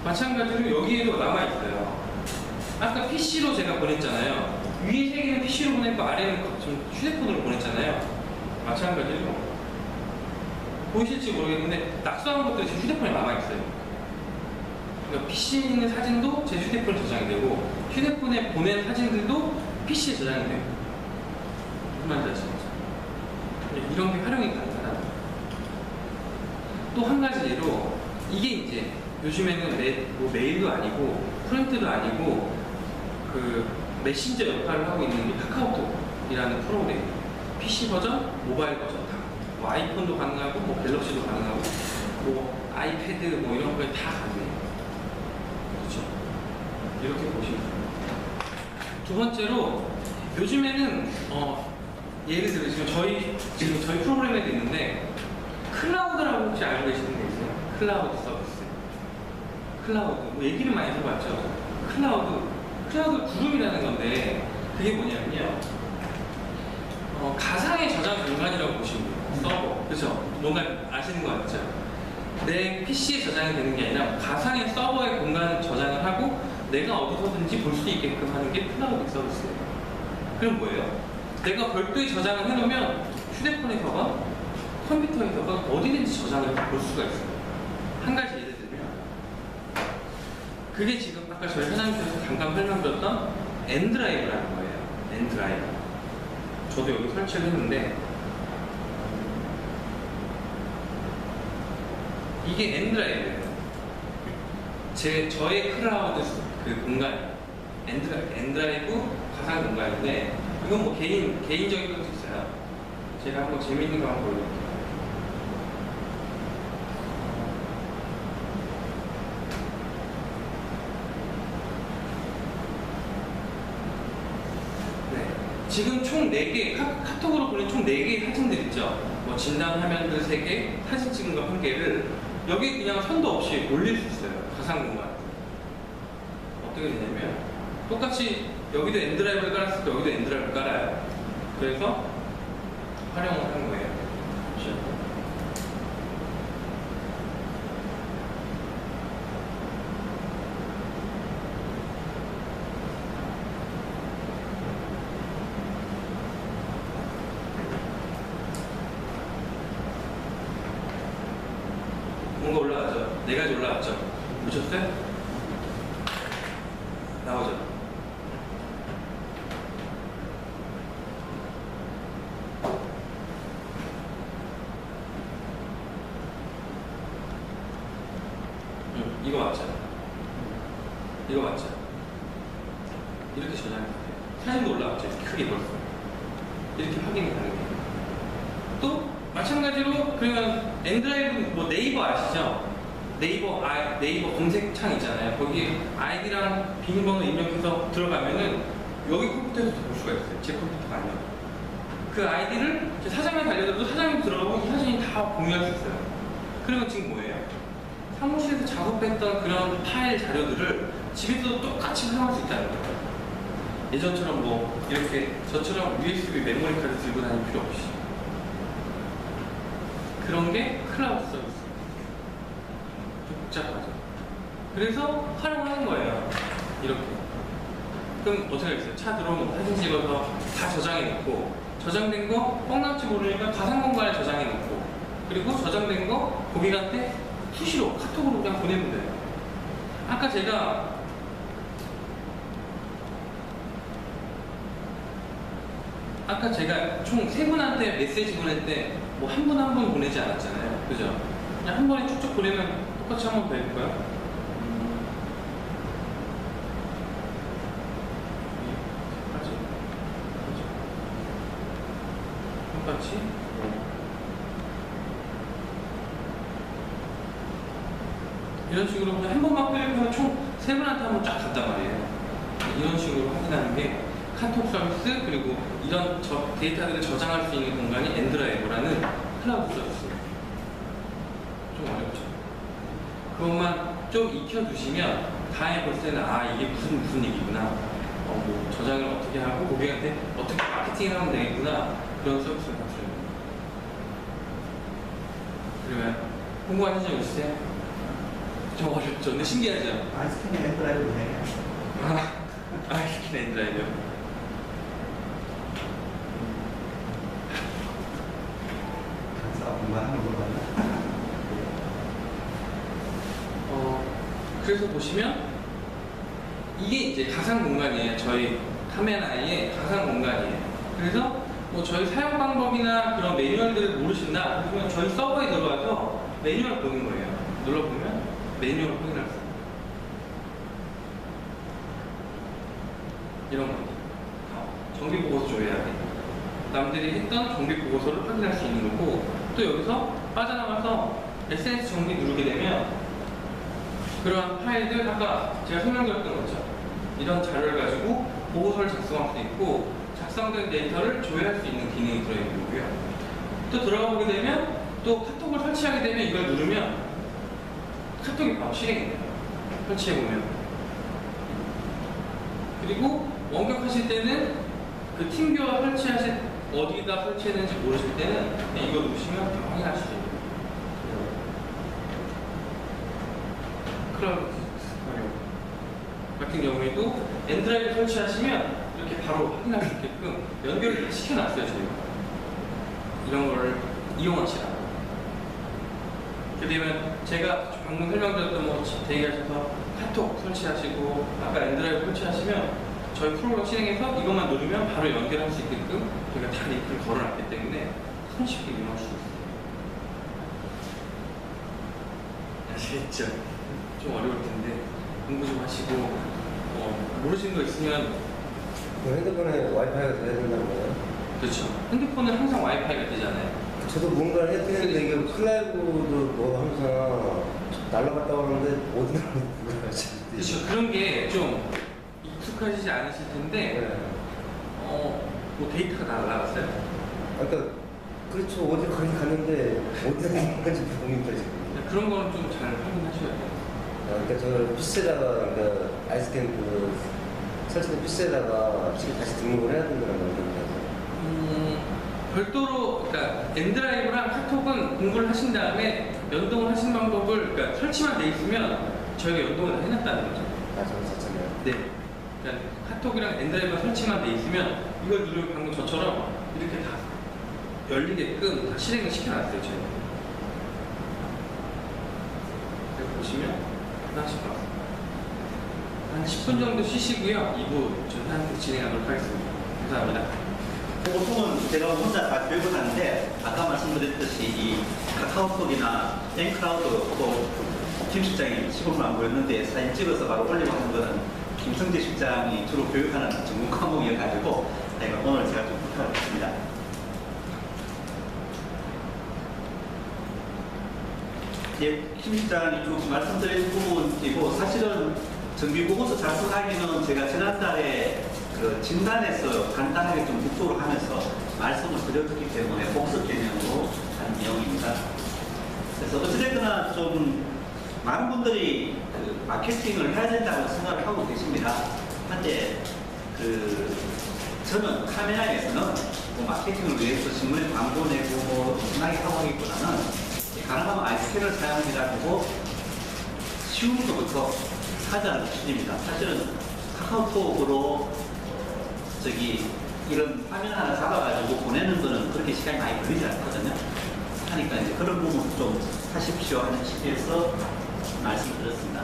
마찬가지로 여기에도 남아있어요. 아까 PC로 제가 보냈잖아요. 위에 세 개는 PC로 보냈고 아래는 좀 휴대폰으로 보냈잖아요. 마찬가지로 보이실지 모르겠는데 낙서한 것들이 제 휴대폰에 남아있어요. 그러니까 PC에 있는 사진도 제 휴대폰에 저장이 되고 휴대폰에 보낸 사진들도 PC에 저장이 돼요. 무슨 말인지 아시겠죠? 이런 게 활용이 가능하다. 또 한 가지 예로 이게 이제 요즘에는 메일도 아니고 프린트도 아니고 그 메신저 역할을 하고 있는 게 카카오톡이라는 프로그램이에요. PC 버전, 모바일 버전 다. 뭐 아이폰도 가능하고 뭐 갤럭시도 가능하고 뭐 아이패드 뭐 이런 거에 다 가능해요. 그렇죠? 이렇게 보시면 돼요. 두 번째로 요즘에는 예를 들어 지금 저희 프로그램에도 있는데 클라우드라고 혹시 알고 계시는 게 있어요? 클라우드 서비스. 클라우드 뭐 얘기를 많이 해봤죠. 클라우드 그룹이라는 건데 그게 뭐냐면요. 가상의 저장 공간이라고 보시면 돼요. 서버. 그렇죠? 뭔가 아시는 거 같죠? 내 PC에 저장이 되는 게 아니라 가상의 서버에 공간을 저장을 하고 내가 어디서든지 볼 수 있게끔 하는 게 클라우드 서비스예요. 그럼 뭐예요? 내가 별도의 저장을 해놓으면 휴대폰에서건 컴퓨터에서건 어디든지 저장을 해서 볼 수가 있어요. 한 가지 예를 들면 그게 지금 아까 저희 사장님께서 잠깐 설명드렸던 엔드라이브라는 거예요. 엔드라이브. 저도 여기 설치를 했는데 이게 엔드라이브예요. 저의 클라우드 그 공간 엔드라이브 가상 공간인데 이건 뭐 개인적인 것도 있어요. 제가 한번 재밌는 거 한번 보여드릴게요. 지금 총 4개, 카톡으로 보낸 총 4개의 사진들 있죠? 뭐 진단 화면들 3개, 사진 찍은 거 1개를 여기 그냥 선도 없이 올릴 수 있어요. 가상 공간. 어떻게 되냐면 똑같이 여기도 엔드라이브를 깔았을 때 여기도 엔드라이브를 깔아요. 그래서 활용을 하는 거예요. 그렇죠? 4가지 올라왔죠. 보셨어요? 나오죠. 이거 맞죠? 이거 맞죠? 이렇게 저장이 돼요. 사진도 올라왔죠. 이렇게 크게 벌써. 이렇게 확인이 가능해요. 또 마찬가지로 그러면 엔드라이브 뭐 네이버 아시죠? 네이버 검색창 있잖아요. 거기 아이디랑 비밀번호 입력해서 들어가면은 여기 컴퓨터에서 볼 수가 있어요. 제 컴퓨터가 아니에요. 그 아이디를 사장님한테 알려줘도 사장님 들어가고 이 사진이 다 공유할 수 있어요. 그러면 지금 뭐예요? 사무실에서 작업했던 그런 파일 자료들을 집에서도 똑같이 사용할 수 있다는 거예요. 예전처럼 뭐 이렇게 저처럼 USB 메모리 카드 들고 다닐 필요 없이 그런 게 클라우드 서비스. 복잡하죠. 그래서 활용하는 거예요. 이렇게. 그럼 어떻게 하겠어요? 차 들어오면 사진 찍어서 다 저장해 놓고 저장된 거 뻥날지 모르니까 가상 공간에 저장해 놓고 그리고 저장된 거 고객한테 수시로 카톡으로 그냥 보내면 돼요. 아까 제가 총 3분한테 메시지 보낼 때 뭐 한 분 한 분 보내지 않았잖아요. 그죠? 그냥 한 번에 쭉쭉 보내면 똑같이 한 번 더 해볼까요? 똑같이 이런 식으로 그냥 한 번만 클릭하면 총 3분한테 한 번 쫙 갔단 말이에요. 이런 식으로 확인하는 게 카톡 서비스 그리고 이런 데이터들을 저장할 수 있는 공간이 엔드라이브라는 클라우드 서비스예요. 좀 어렵죠. 그것만 좀 익혀두시면 다음에 볼 때는 이게 무슨 얘기구나. 뭐 저장을 어떻게 하고 고객한테 어떻게 마케팅을 하면 되겠구나. 그런 서비스를 다 들어요. 그러면 궁금한 점 있으세요? 좀 어렵죠? 근데 신기하죠? 아이스크림 엔드라이브 네. 아이스크림 엔드라이브요? 공부하는 거 같나? 그래서 보시면 이게 이제 가상 공간이에요. 저희 카메라의 가상 공간이에요. 그래서 뭐 저희 사용 방법이나 그런 매뉴얼들을 모르신다 그러면 저희 서버에 들어가서 매뉴얼 보는 거예요. 눌러보면 매뉴얼 확인할 수 있어요. 이런 거 정비 보고서 줘야 돼. 남들이 했던 정비 보고서를 확인할 수 있는 거고 또 여기서 빠져나가서 SNS 정비 누르게 되면 그런 파일들 아까 제가 설명드렸던 거죠. 이런 자료를 가지고 보고서를 작성할 수 있고 작성된 데이터를 조회할 수 있는 기능이 들어있는 거고요. 또 들어가보게 되면 또 카톡을 설치하게 되면 이걸 누르면 카톡이 바로 실행이 돼요. 설치해보면. 그리고 원격하실 때는 그 팀뷰어 설치하실 어디다 설치했는지 모르실 때는 그냥 이거 누르시면 다 확인하실 수 있어요. 클라우드 같은 경우에도 엔드라이브 설치하시면 이렇게 바로 확인할 수 있게끔 연결을 다 시켜놨어요. 저희가 이런 걸 이용하시라고. 그렇게 되면 제가 방금 설명드렸던 뭐 대기하셔서 카톡 설치하시고 아까 엔드라이브 설치하시면 저희 프로그램 실행해서 이것만 누르면 바로 연결할 수 있게끔 저희가 다 링크를 걸어놨기 때문에 손쉽게 이용할 수 있어요. 아시겠죠? 좀 어려울 텐데 공부 좀 하시고 모르시는 거 있으면 핸드폰에 와이파이가 돼야 된다는 거예요? 그렇죠. 핸드폰은 항상 와이파이가 되잖아요. 저도 뭔가를 했는데 이게 클라우드도 뭐 항상 날라갔다 오는데 어디 나가는지 그렇죠. 그런 게 좀 익숙하시지 않으실 텐데 네. 뭐 데이터가 날라갔어요? 그러니까 그렇죠. 어디 가긴 갔는데 어디서 나간지 모르니까 지금. 그런 거는 좀 잘 확인하셔야 돼요. 그러니까 저 PC에다가 그러니까 아이스캔 그 설치된 PC에다가 지금 다시 등록을 해야 된다는 거예요. 별도로 그러니까 엔드라이브랑 카톡은 공부를 하신 다음에 연동을 하신 방법을 그러니까 설치만 돼 있으면 저희가 연동을 다 해놨다는 거죠. 저는 자체는. 네. 그러니까 카톡이랑 엔드라이브가 설치만 돼 있으면 이걸 누르면 방금 저처럼 이렇게 다 열리게끔 다 실행을 시켜놨어요. 저희가. 보시면 하나씩 봐요. 한 10분 정도 쉬시고요. 2부 전환 진행하도록 하겠습니다. 감사합니다. 보통은 제가 혼자 다 교육을 하는데 아까 말씀드렸듯이 이 카카오톡이나 땡크라우드 또 김 실장이 시범을 안 보였는데 사진 찍어서 바로 올리고 하는 거는 김성재 실장이 주로 교육하는 전문 과목이어가지고 오늘 제가 좀 부탁을 했습니다. 예, 김 실장이 쭉 말씀드린 부분이고 사실은 정비보고서 작성하기는 제가 지난달에 그 진단에서 간단하게 좀 국도를 하면서 말씀을 드렸기 때문에 복습 개념으로 한 내용입니다. 그래서 어찌됐거나 좀 많은 분들이 그 마케팅을 해야 된다고 생각을 하고 계십니다. 한데 그 저는 카메라에서는 뭐 마케팅을 위해서 신문에 광고 내고 뭐 엄청나게 하고 하기보다는 가능하면 아이스캔을 사용해가지고 쉬운 것부터 하자는 취지입니다. 사실은 카카오톡으로 이런 화면 하나 잡아가지고 보내는 거는 그렇게 시간이 많이 걸리지 않거든요. 하니까 이제 그런 부분 좀 하십시오 하는 취지에서 말씀드렸습니다.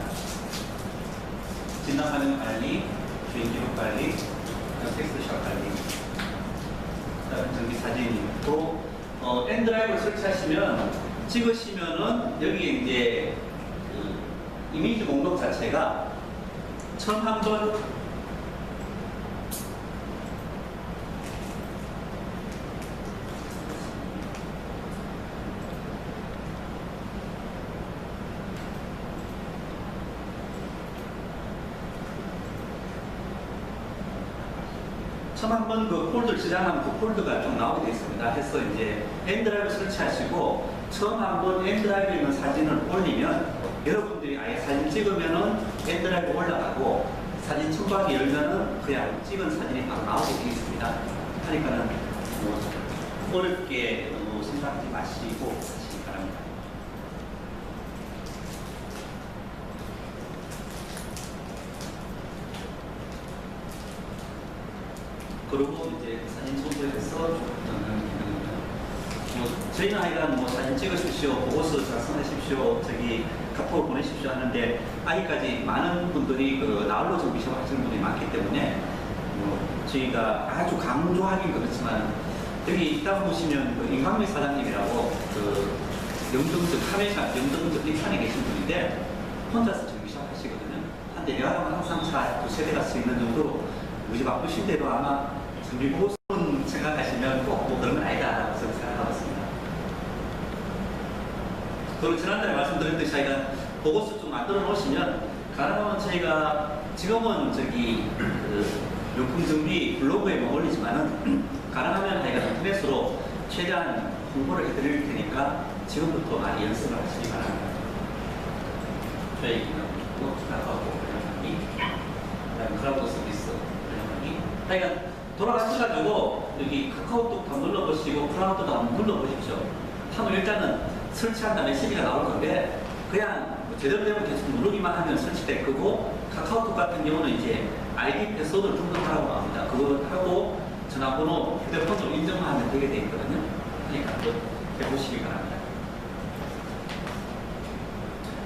진단 화면 관리, 주인 기록 관리, 텍스트샷 관리, 그다음에 전기 사진도 엔드라이브를 설치하시면 찍으시면은 여기에 이제 그 이미지 목록 자체가 처음 한번 그 폴더를 저장하면 그 폴더가 좀 나오게 되어 있습니다. 해서 이제 엔드라이브 설치하시고 처음 한번 엔드라이브에 있는 사진을 올리면 여러분들이 아예 사진 찍으면은 엔드라이브 올라가고 사진 첨부하기 열면은 그냥 찍은 사진이 바로 나오게 되어 있습니다. 하니까는 뭐 어렵게 너무 생각하지 마시고 하시기 바랍니다. 그리고 이제 사진 첨부해서 저희는 하여간 뭐 사진 찍으십시오, 보고서 작성하십시오, 카톡을 보내십시오 하는데 아직까지 많은 분들이 그 나홀로 정비샵 하시는 분들이 많기 때문에 저희가 아주 강조하긴 그렇지만 여기 있다 보시면 그 임광미 사장님이라고 그 영등적 카메라 영등적 일산에 계신 분인데 혼자서 정비샵 하시거든요. 한데 내가 항상 차 2-3대 갈 수 있는 정도로 무지 바쁘신데도 아마 정비보고서는 생각하시면 꼭뭐 그런 건 아니다라고 생각하고 있습니다. 그리고 지난달에 말씀드렸듯이 저희가 보고서 좀 만들어 놓으시면 가능하면 저희가 지금은 용품 정비 블로그에만 올리지만은 가능하면 저희가 인터넷으로 최대한 홍보를 해드릴 테니까 지금부터 많이 연습을 하시기 바랍니다. 저희 카카오톡 운영하기, 그다음에 클라우드 서비스 운영하기. 그러니까 돌아가셔가지고 여기 카카오톡 다 눌러보시고 클라우드도 한번 눌러보십시오. 하면 일단은 설치한 다음에 시비가 나올 건데 그냥 제대로 되면 계속 누르기만 하면 설치될 거고 카카오톡 같은 경우는 이제 아이디 패스워드를 등록하라고 나옵니다. 그거 하고 전화번호, 휴대폰으로 인증하면 되게 돼 있거든요. 그러니까 또 해보시기 바랍니다.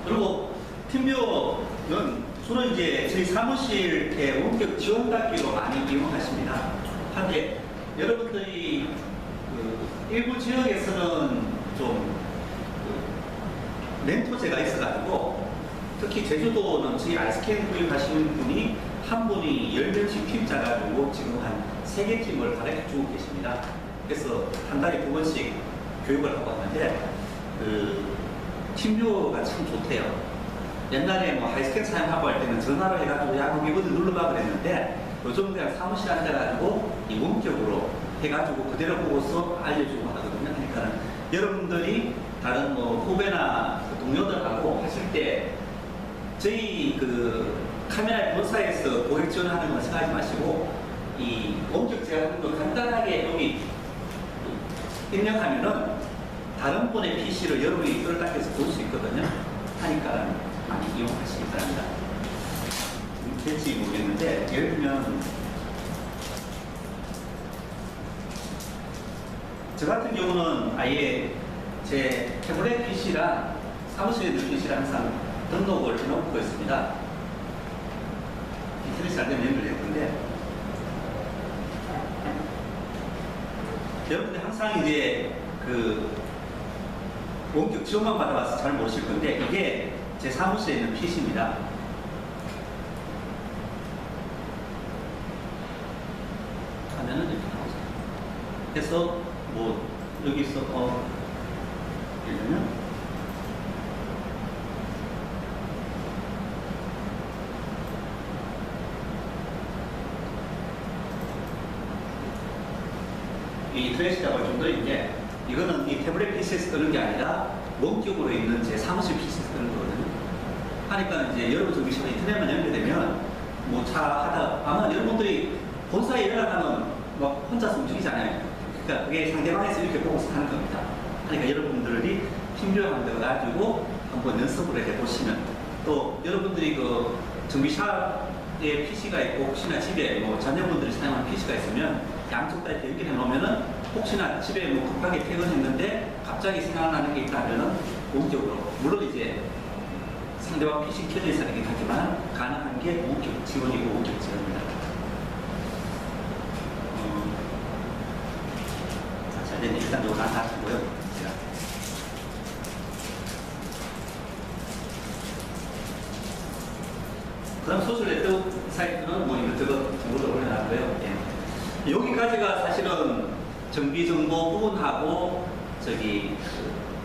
그리고 팀뷰는 주로 이제 저희 사무실의 원격 지원 받기로 많이 이용하십니다. 한데 여러분들이 일부 지역에서는 좀 렌토제가 있어가지고 특히 제주도는 저희 아이스캔 구입하시는 분이 한 분이 10명씩 팀 짜가지고 지금 한 3개 팀을 가르쳐 주고 계십니다. 그래서 한 달에 2번씩 교육을 하고 왔는데 팀뷰가 참 좋대요. 옛날에 뭐 하이스캔 사용하고 할 때는 전화를 해가지고 야 거기 어디 눌러봐 그랬는데 요즘 그냥 사무실 앉아가지고 이 원격으로 해가지고 그대로 보고서 알려주고 하거든요. 그러니까 여러분들이 다른 뭐 후배나 동료들하고 하실 때 저희 카메라 본사에서 고객 지원하는 건 생각하지 마시고 이 원격 제어하는 거 간단하게 여기 입력하면은 다른 분의 PC를 여러분이 끌어당겨서 볼 수 있거든요. 하니까 많이 이용하시기 바랍니다. 될지 모르겠는데 예를 들면 저 같은 경우는 아예 제 태블릿 PC랑 사무실에 있는 PC를 항상 등록을 해놓고 있습니다. 인터넷이 안 되면 연결될 건데, 여러분들 항상 이제 그 원격 지원만 받아봐서 잘 모르실 건데, 이게 제 사무실에 있는 PC입니다. 화면은 이렇게 나오죠. 그래서 뭐 여기서 예를 들면 이 트래시라고 좀 더 있는데, 이거는 이 태블릿 PC에서 뜨는 게 아니라 원격으로 있는 제 사무실 PC에서 뜨는 거거든요. 하니까 이제 여러분 정비실에 인터넷만 연결되면 뭐 차 하다, 아마 여러분들이 본사에 연락하면 막 혼자서 움직이잖아요. 그러니까 그게 상대방에서 이렇게 보고서 하는 겁니다. 그러니까 여러분들이 필요한 거 가지고 한번 연습을 해보시면, 또 여러분들이 그 정비샵에 PC가 있고 혹시나 집에 뭐 자녀분들이 사용하는 PC가 있으면 양쪽 다 이렇게 연결해 놓으면은 혹시나 집에 뭐 급하게 퇴근했는데 갑자기 생각나는 게 있다면은 원격으로, 물론 이제 상대방 PC 켜져 있어야 되긴 하지만 가능한 게 원격 지원이고 원격 지원입니다. 자, 이제 일단 이거 다 하시고요. 그다음 소셜 네트워크 사이트는 뭐 이것저것 정보를 올려놨고요. 예. 여기까지가 사실은 정비 정보 부분하고 저기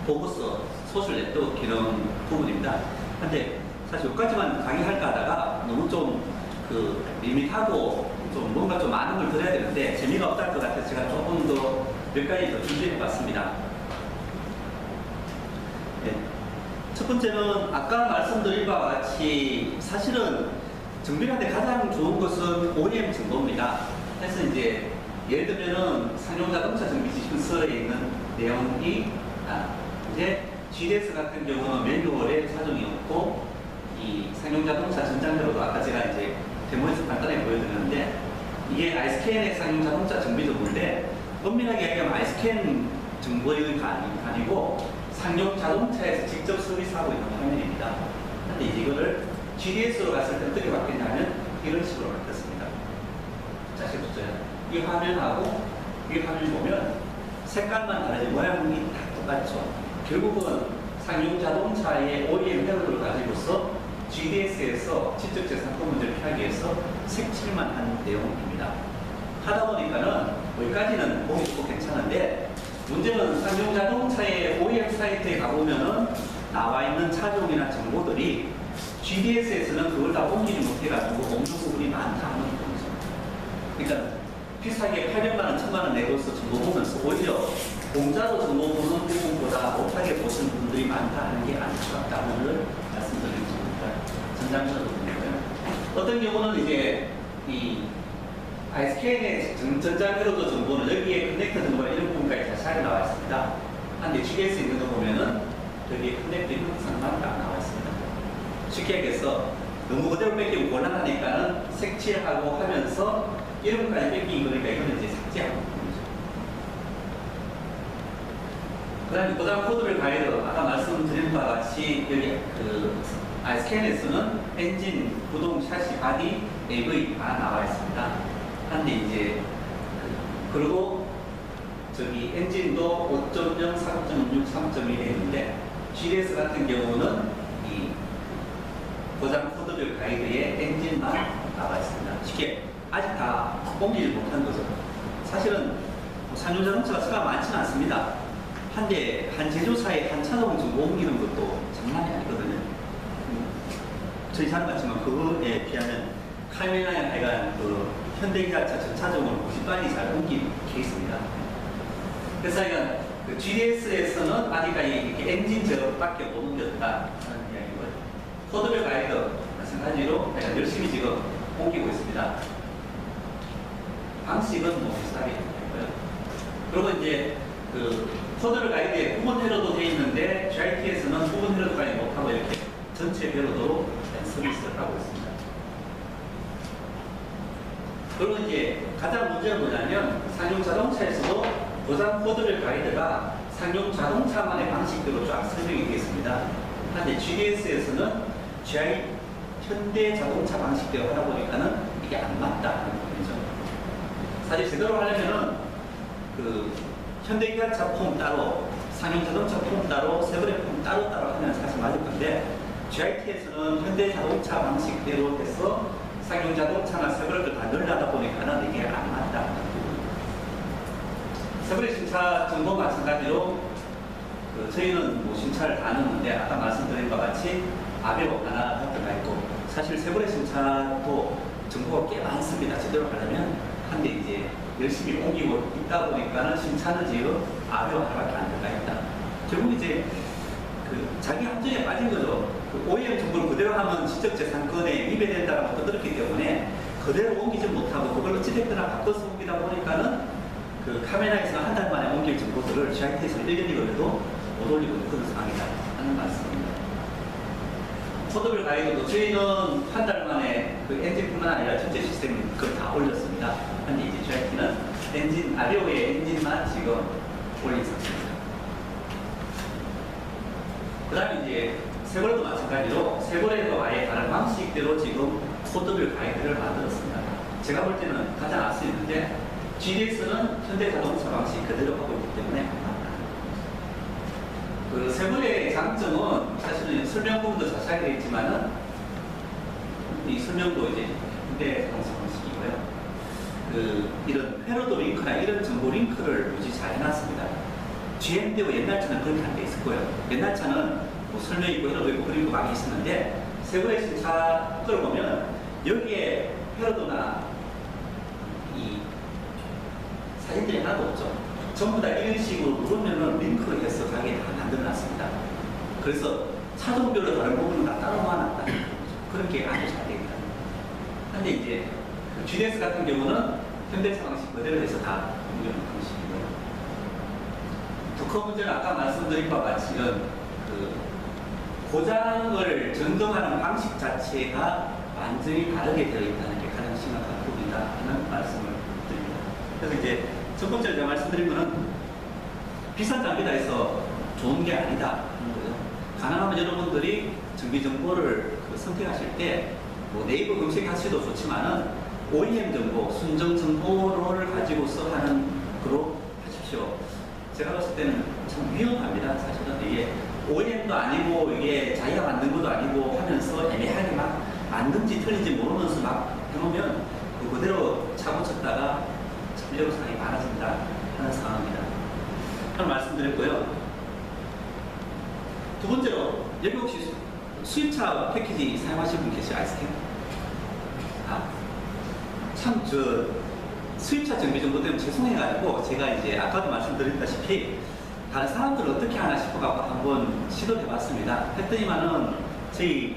보고서 소셜 네트워크 기능 부분입니다. 근데 사실 여기까지만 강의할까 하다가 너무 좀 그 밋밋하고 좀 뭔가 좀 많은 걸 드려야 되는데 재미가 없을 것 같아서 제가 조금 더 몇 가지 더 준비해 봤습니다. 네. 첫 번째는 아까 말씀드린 바와 같이 사실은 정비하는데 가장 좋은 것은 OEM 정보입니다. 그래서 이제 예를 들면은 상용 자동차 정비 지침서에 있는 내용이 이제 GDS 같은 경우는 매뉴얼에 사정이 없고, 이 상용 자동차 전장으로도 아까 제가 이제 데모에서 간단하게 보여드렸는데, 이게 아이스캔의 상용 자동차 정비 정보인데 엄밀하게 얘기하면 아이스캔 정보가 아니고 상용 자동차에서 직접 서비스하고 있는 화면입니다. 근데 이제 이거를 GDS로 갔을 때 어떻게 바뀌냐면 이런 식으로 바뀌었습니다. 자, 보세요. 이 화면하고 이 화면 보면 색깔만 다르지 모양이 다 똑같죠. 결국은 상용 자동차의 OEM 회로를 가지고서 GDS에서 지적재산권 문제를 피하기 위해서 색칠만 한 내용입니다. 하다 보니까는 여기까지는 보기 좋고 괜찮은데, 문제는 상용 자동차의 OEM 사이트에 가보면은 나와 있는 차종이나 정보들이 GDS에서는 그걸 다 옮기지 못해가지고 없는 부분이 많다는 거죠. 그러니까 비싸게 800만 원, 1000만 원 내고서 정보 보면서 오히려 공짜로 정보 보는 부분보다 못하게 보시는 분들이 많다는 게 안타깝다는 걸 말씀드리는 겁니다. 전장면으로 보니까요. 어떤 경우는 이제 이 아이스캔의 전장회로도 정보는 여기에 커넥터 정보나 이런 부분까지 자세하게 나와 있습니다. 한데 GDS에 있는 거 보면은 여기에 커넥터 형상만 딱 나와 있습니다. 쉽게 얘기해서 너무 그대로 뺏기고 곤란하니까는 색칠하고 하면서 이름까지 뺏긴 거니까 이거는 이제 삭제하고 있죠. 그 다음에 고장 코드를 가이드, 아까 말씀드린 바와 같이 여기 그 아이스캔에서는 엔진, 구동, 샤시, 바디, AV 다 나와 있습니다. 한데 이제 그리고 저기 엔진도 5.0, 4.6, 3.1에 있는데 GDS 같은 경우는 이 고장 코드별 가이드에 엔진만 나와 있습니다. 쉽게 아직 다 옮기지 못한 거죠. 사실은 상용 자동차가 수가 많지는 않습니다. 한데 한 제조사에 한 차종 정도 옮기는 것도 장난이 아니거든요. 저희 차는 같지만 그거에 비하면 카메라에 하여간 그 현대기아차 전차종을 굳이 빨리 잘 옮긴 케이스입니다. 그래서 이건 그 GDS에서는 아직까지 이렇게 엔진 제어밖에 못 옮겼다는 이야기고요. 코드별 가이드 마찬가지로 열심히 지금 옮기고 있습니다. 방식은 뭐 비슷하게 되고요. 그리고 이제 그 코드별 가이드에 부분 회로도 되어 있는데 GRT에서는 부분 회로도까지 못하고 이렇게 전체 회로도 서비스를 하고 있습니다. 그리고 이제 가장 문제는 뭐냐면 상용 자동차에서도 고장 코드별 가이드가 상용 자동차만의 방식대로 쫙 설명이 되어 있습니다. 그런데 GDS에서는 GI 현대 자동차 방식대로 하다 보니까는 이게 안 맞다는 거죠. 사실 제대로 하려면은 그 현대 기아차 폼 따로, 상용 자동차 폼 따로, 세브레 폼 따로 하면 사실 맞을 건데 GIT에서는 현대 자동차 방식대로 해서 상용 자동차나 세브레를 다 늘려다 보니까는 이게 안 맞다. 세브레 신차 정보 마찬가지로 저희는 뭐 신차를 다 넣는데 아까 말씀드린 바와 같이 아베오 하나 들어가 있고 사실 세브레 신차도 정보가 꽤 많습니다. 제대로 하려면. 한데 이제 열심히 옮기고 있다 보니까는 신차는 지금 아베오 하나밖에 안 들어가 있다. 결국 이제 그 자기 함정에 빠진 거죠. 그 OEM 정보를 그대로 하면 지적재산권에 위배된다라고 떠들었기 때문에 그대로 옮기지 못하고 그걸 어찌됐거나 바꿔서 옮기다 보니까는 그 카메라에서 한 달 만에 옮길 정보들을 GIT에서 1년이거래도 못 올리고 있는 그런 상황이다 하는 말씀입니다. 코드별 가이드도 저희는 한 달 만에 그 엔진뿐만 아니라 전체 시스템 그걸 다 올렸습니다. 근데 이제 GIT는 엔진, 아리오의 엔진만 지금 올린 상태입니다. 그 다음에 이제 세월도 마찬가지로 세월에도 아예 다른 방식대로 지금 코드별 가이드를 만들었습니다. 제가 볼 때는 가장 알 수 있는데 GDS는 현대자동차 방식 그대로 하고 있기 때문에 그 세월의 장점은 사실은 설명 부분도 자세하게 되어 있지만은 이 설명도 이제 현대자동차 방식이고요. 그 이런 패러드 링크나 이런 정보 링크를 유지 잘 해놨습니다. GM대로 옛날 차는 그렇게 안 돼 있을 거예요. 옛날 차는 뭐 설명 있고 이런 거 있고 그리고 많이 있었는데 세월의 신차 걸 보면 여기에 패러드나 이 사진들이 하나도 없죠. 전부 다 이런 식으로 누르면은 링크를 해서 가게 다 만들어놨습니다. 그래서 차종별로 다른 부분은 다 따로 모아놨다. 그렇게 아주 잘 됩니다. 근데 이제 GDS 같은 경우는 현대차 방식 그대로 해서 다 운영하는 방식이고요. 특허 문제는 아까 말씀드린 바와 같이 이런 그 고장을 점검하는 방식 자체가 완전히 다르게 되어 있다는 게 가장 심각한 부분이다 하는 말씀을 드립니다. 그래서 이제 첫 번째로 제가 말씀드린 거는 비싼 장비다 해서 좋은 게 아니다 하는 거죠. 가능하면 여러분들이 정비 정보를 선택하실 때 뭐 네이버 검색하셔도 좋지만은 OEM 정보, 순정 정보를 가지고서 하는 거로 하십시오. 제가 봤을 때는 참 위험합니다. 사실은 이게 OEM도 아니고 이게 자기가 만든 것도 아니고 하면서 애매하게 막 만든지 틀린지 모르면서 막 해놓으면 그대로 차 고쳤다가 참여로 상황이 많아진다 하는 상황입니다. 하나 말씀드렸고요. 두 번째로 여기 혹시 수입차 패키지 사용하시는 분 계세요? 아이스캠? 참 수입차 정비 정보 때문에 죄송해가지고 제가 이제 아까도 말씀드렸다시피 다른 사람들은 어떻게 하나 싶어가지고 한번 시도해봤습니다. 했더니만은 제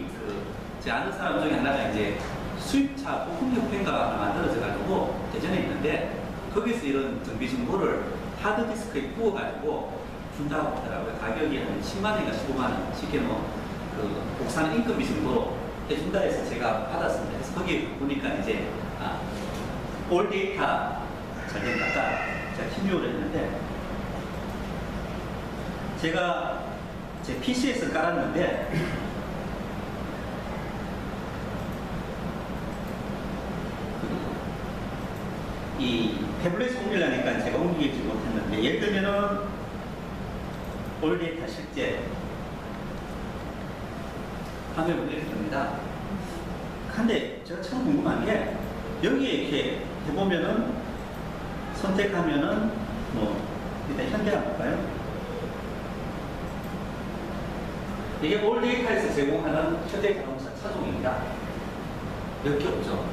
아는 사람 중에 하나가 이제 수입차 부품협회인가 만들어져가지고 대전에 있는데 거기서 이런 정비 정보를 하드디스크에 구워가지고 준다고 하더라고요. 가격이 한 10만원인가 15만원 쉽게 국산 인건비 정도로 해준다 해서 제가 받았습니다. 그래서 거기 보니까 이제 올 데이터 잘 된다. 아까 제가 팀뷰를 했는데 제가 제 PC에서 깔았는데 이 태블릿 옮기려니까 제가 옮기지 못했는데 예를 들면은 올 데이터 실제 화면을 내립니다. 근데 제가 참 궁금한 게 여기에 이렇게 해보면은 선택하면은 뭐 일단 현대 한번 볼까요? 이게 올 데이터에서 제공하는 현대 자동차 차종입니다. 몇 개 없죠.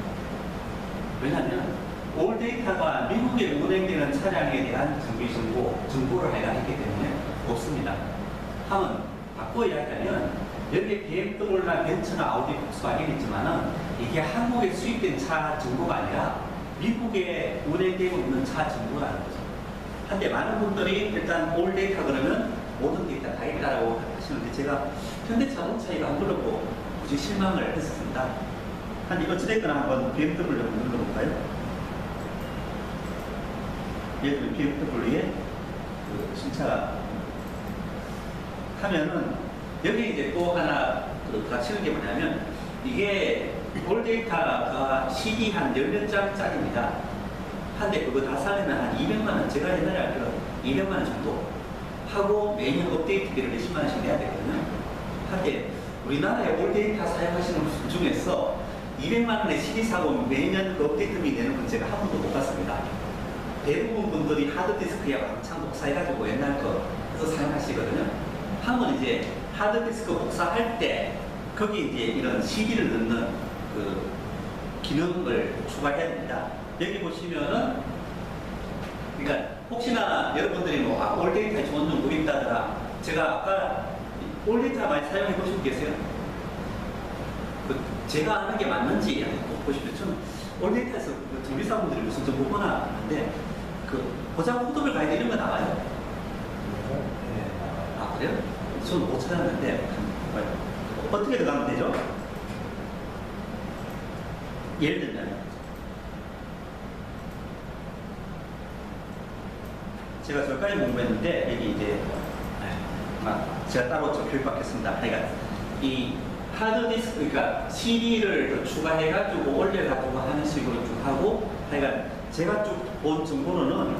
왜냐하면 올 데이터가 미국에 운행되는 차량에 대한 정비 정보를 해당했기 때문에 없습니다. 하면 바꿔 이야기하면 여기에 BMW나 벤츠나 아우디 폭스바겐이지만은 이게 한국에 수입된 차 정보가 아니라 미국에 운행되고 있는 차 정보라는 거죠. 한데 많은 분들이 일단 올 데이터 그러면 모든 데이터 다 있다라고 하시는데 제가 현대자동차 이거 안 눌렀고 굳이 실망을 했었습니다. 한데 어찌됐거나 한번 BMW를 한번 눌러볼까요? 예를 들면 BMW의 신차 하면은 여기 이제 또 하나 그 치는 게 뭐냐면 이게 올 데이터가 CD 한 10년짜리입니다. 한데 그거 다 사려면 한 200만 원, 제가 옛날에 알기로 200만 원 정도 하고 매년 업데이트비를 몇십만 원씩 내야 되거든요. 한데 우리나라에 올 데이터 사용하시는 분 중에서 200만 원의 CD 사고 매년 그 업데이트비 내는 분 제가 한 번도 못 봤습니다. 대부분 분들이 하드디스크에 왕창 복사해가지고 옛날 거 해서 사용하시거든요. 한번 이제 하드디스크 복사할 때 거기 이제 이런 CD를 넣는 그 기능을 추가해야 됩니다. 여기 보시면은 그러니까 혹시나 여러분들이 뭐 올 데이터에 좋은 좀 모른다더라. 제가 아까 올 데이터 많이 사용해 보시고 계세요? 그 제가 하는 게 맞는지 한번 보십시오. 올 데이터에서 그 정비사분들이 무슨 좀 보거나 하는데 그 보장 코드별 가이드 이런 거 나와요? 네. 아 그래요? 저는 못 찾았는데 어떻게 들어가면 되죠? 예를 들면 제가 저까지 공부했는데 여기 이제 제가 따로 저 교육받겠습니다. 그러니까 이 하드디스크 그러니까 CD를 추가해가지고 올려가지고 하는 식으로 쭉 하고 그러니까 제가 쭉 본 정보로는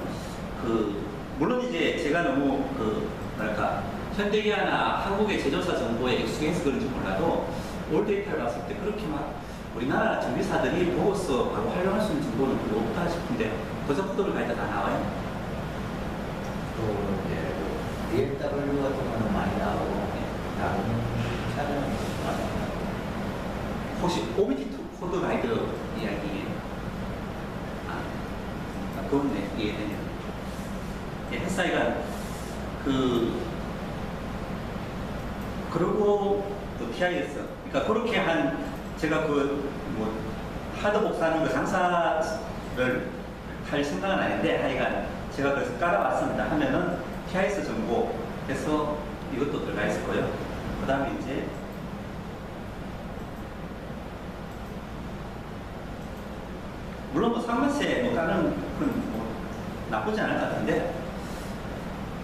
그 물론 이제 제가 너무 그 뭐랄까 현대기아나 한국의 제조사 정보에 익숙해서 그런지 몰라도 올 데이터를 봤을 때 그렇게 막 우리나라 정비사들이 보고서 바로 활용할 수 있는 정보는 별로 없다 싶은데 버전 코드를 가이드 다 나와요? 또 이제 BMW 같은 거는 많이 나오고 다른 차량은 많이 나오고. 혹시 OBD2 코드 가이드 이야기 그건 네, 이해되네요. 예, 햇사이가 그리고 또 TIS 그러니까 그렇게 한 제가 그 뭐 하드 복사하는 거 장사를 할 생각은 아닌데 하여간 제가 그래서 깔아왔습니다. 하면은 TIS 정보 해서 이것도 들어가 있을 거예요. 그 다음에 이제 물론 뭐 상반세 뭐 다른 건 뭐 나쁘지 않을 것 같은데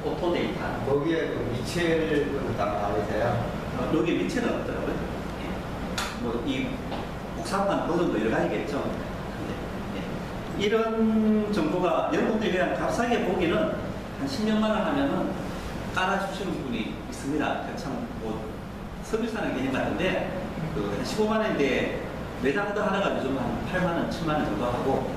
오토 데이터 거기에 그 미첼 딱 나와 있어요. 여기 미체는 없더라고요. 뭐 이 복사판 버전도 여러 가지겠죠. 근데 이런 정보가 여러분들이 그냥 값싸게 보기는 한 10년만 원 하면은 깔아주시는 분이 있습니다. 참뭐 서비스하는 개념 같은데 그 15만 원인데 매장 하나가 요즘 한 8만 원, 7만 원 정도 하고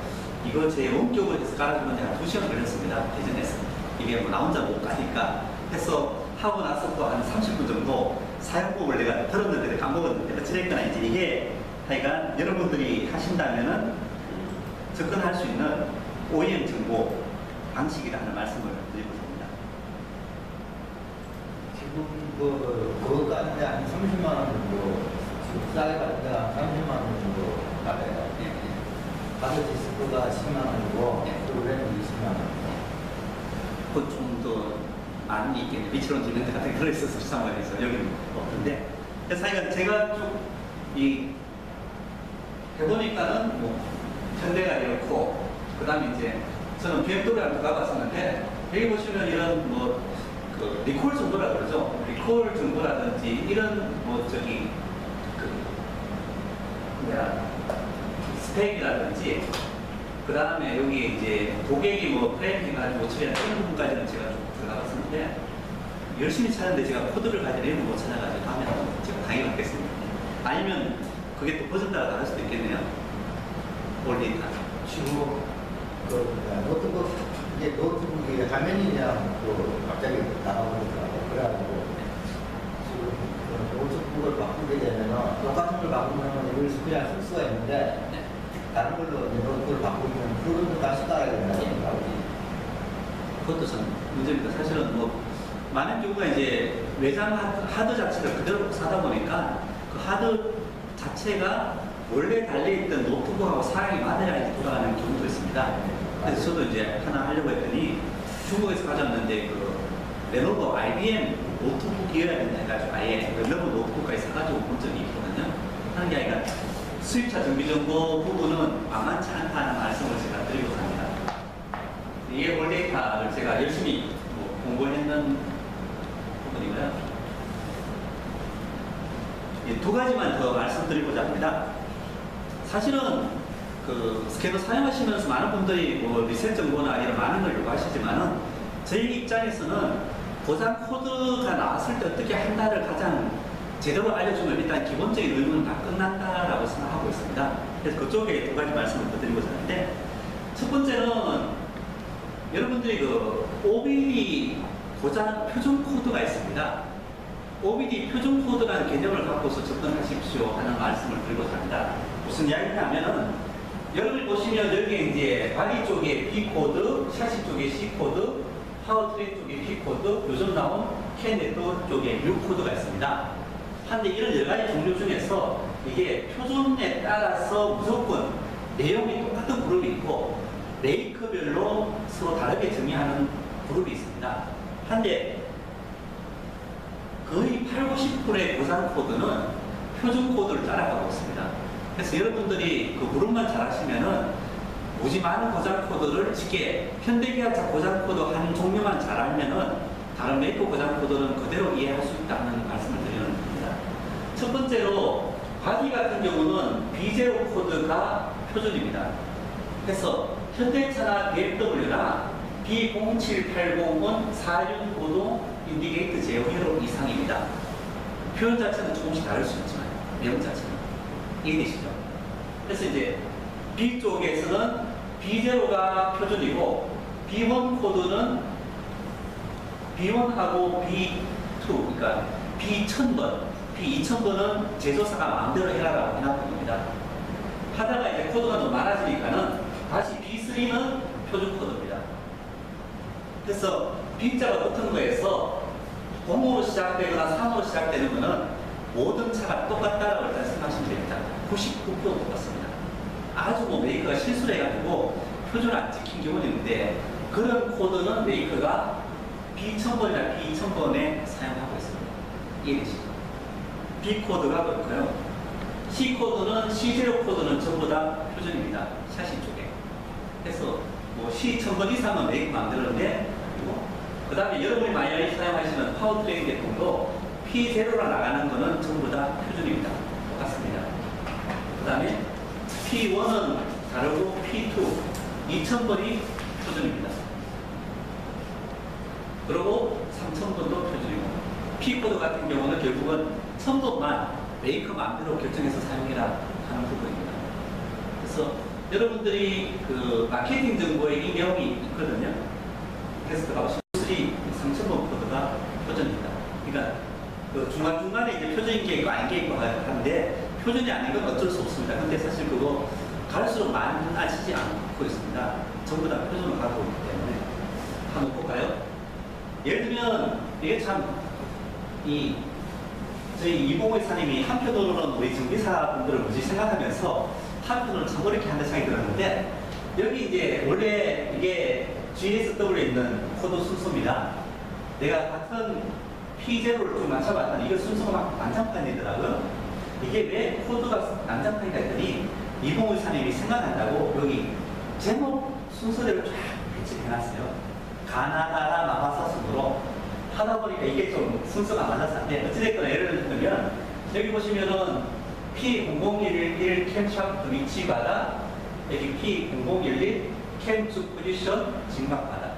이거 제 원격으로 해서 깔아주면 제가 2시간 걸렸습니다. 대전에서. 이게 뭐 나 혼자 못 가니까 해서 하고 나서 또 한 30분 정도 사용법을 내가 들었는데 까먹었는데 어찌됐거나 이제 이게 하여간 여러분들이 하신다면은 접근할 수 있는 OEM 정보 방식이라는 말씀을 드리고 있습니다. 지금 그거 가는데 한 30만 원 정도 지금 싸게 갈 때가 30만 원 정도 가요. 하드 디스크가 10만 원이고 프로그램이 20만 원. 그건 좀 더 많이 있겠네. 미치론 지멘트 같은 게 들어있어서 상관에서 여기는 없는데 그래서 하여간 제가 쭉 이 해보니까는 뭐 현대가 이렇고 그 다음에 이제 저는 BMW를 가봤었는데 여기 보시면 이런 뭐 그 리콜 정보라 그러죠. 리콜 정보라든지 이런 뭐 저기 그 뭐야 스펙이라든지 그 다음에 여기 이제 고객이 뭐 프레임 해가지고 처리하는 이런 부분까지는 제가 좀 들어가봤었는데 열심히 찾았는데 제가 코드를 가지고 내용을 못 찾아가지고 다음에 제가 당연히 받겠습니다. 아니면 그게 또 버전 따라 다를 수도 있겠네요. 올 데이터. 지금 노트북 이게 노트북이 화면이 그냥 또 갑자기 나가버리더라고. 그래가지고 지금 노트북을 바꾸게 되면은 똑같은 걸 바꾸면은 이걸 그냥 쓸 수가 있는데 다른 걸로 이제 노트북을 바꾸면 그것도 다시 깔아야 된다고. 그것도 참 문제입니다. 사실은 뭐 많은 경우가 이제 외장 하드 자체를 그대로 사다 보니까 그 하드 자체가 원래 달려있던 노트북하고 사양이 맞아야 돌아가는 경우도 있습니다. 그래서 저도 이제 하나 하려고 했더니 중국에서 가져왔는데 그 레노버 IBM 노트북이어야 된다 해가지고 아예 레노버 노트북까지 사가지고 본 적이 있거든요. 하는 게 아니라 수입차 정비정보 부분은 만만치 않다는 말씀을 제가 드리고 갑니다. 이게 올 데이터를 제가 열심히 뭐 공부했는 부분이고요. 두 가지만 더 말씀드리고자 합니다. 사실은 그 스캐너 사용하시면서 많은 분들이 뭐 리셋 정보나 이런 많은 걸 요구하시지만은 저희 입장에서는 보상 코드가 나왔을 때 어떻게 한다를 가장 제대로 알려주면 일단 기본적인 의무는 다 끝난다라고 생각하고 있습니다. 그래서 그쪽에 두 가지 말씀을 더 드리고자 하는데, 첫 번째는 여러분들이 그 OBD 보장 표준 코드가 있습니다. OBD 표준 코드라는 개념을 갖고서 접근하십시오 하는 말씀을 드리고자 합니다. 무슨 이야기냐면은 여러분이 보시면 여기에 이제 바디 쪽에 B 코드, 샤시 쪽에 C 코드, 파워트레인 쪽에 P 코드, 요즘 나온 캔네트워크 쪽에 U 코드가 있습니다. 한데 이런 여러 가지 종류 중에서 이게 표준에 따라서 무조건 내용이 똑같은 그룹이 있고 메이커별로 서로 다르게 정의하는 그룹이 있습니다. 한데 거의 80~90%의 보상 코드는 표준 코드를 따라가고 있습니다. 그래서 여러분들이 그 그룹만 잘 하시면은 무지 많은 보장 코드를 쉽게 현대기아차 보장 코드 한 종류만 잘 알면은 다른 메이커 보장 코드는 그대로 이해할 수 있다는 말씀을 드리는 겁니다. 첫 번째로 바디 같은 경우는 B0 코드가 표준입니다. 그래서 현대차나 BMW나 B0780은 465도 인디게이트 제어 회로 이상입니다. 표현 자체는 조금씩 다를 수 있지만 내용 자체는 이해되시죠? 그래서 이제 B 쪽에서는 B0가 표준이고 B1 코드는 B1하고 B2, 그러니까 B1000번, B2000번은 제조사가 마음대로 해라라고 해놨던 겁니다. 하다가 이제 코드가 너무 많아지니까는 다시 B3는 표준 코드입니다. 그래서 B자가 붙은 거에서 0으로 시작되거나 3으로 시작되는 거는 모든 차가 똑같다라고 일단 생각하시면 됩니다. 99% 똑같습니다. 아주 뭐 메이커가 실수를 해가지고 표준을 안 지킨 경우는 있는데 그런 코드는 메이커가 B1000번이나 B2000번에 사용하고 있습니다. 이해되시죠? B 코드가 그렇고요. C 코드는 C0 코드는 전부 다 표준입니다. 샤시 쪽에. 그래서 뭐 C1000번 이상은 메이커 만들었는데 그 다음에 여러분이 많이 사용하시는 파워트레인 제품도 P0로 나가는 거는 전부 다 표준입니다. 똑같습니다. 그 다음에 P1은 다르고 P2, 2000번이 표준입니다. 그리고 3000번도 표준이고 P코드 같은 경우는 결국은 1000번만 메이커 마음대로 결정해서 사용해라 하는 부분입니다. 그래서 여러분들이 그 마케팅 정보에 이 내용이 있거든요. 그래서 들어가보시면 3000번 코드가 표준입니다. 그러니까 그 중간중간에 이제 표준인 게 있고 아닌 게 있고 하는데 표준이 아닌 건 어쩔 수 없습니다. 근데 사실 그거 갈수록 많아지지 않고 있습니다. 전부 다 표준을 가지고 있기 때문에 한번 볼까요? 예를 들면 이게 참 저희 이봉호 이사님이 한편으로는 우리 정비사분들을 무지 생각하면서 한편으로는 참 어렵게 한다 생각이 들었는데 여기 이제 원래 이게 GSW에 있는 코드 순서입니다. 내가 같은 P0를 좀 맞춰봤더니 이거 순서가 막 난장판이더라고요. 이게 왜 코드가 난장판이다 했더니 이봉호 이사님이 생각한다고 여기 제목 순서대로 쫙 배치를 해놨어요. 가나다라 마마사 순으로 하다 보니까 이게 좀 순서가 맞았는데 어찌됐거나 예를 들면 여기 보시면은 P0011 캠샤프트 위치바다 여기 P0011 캠축 포지션 진각바다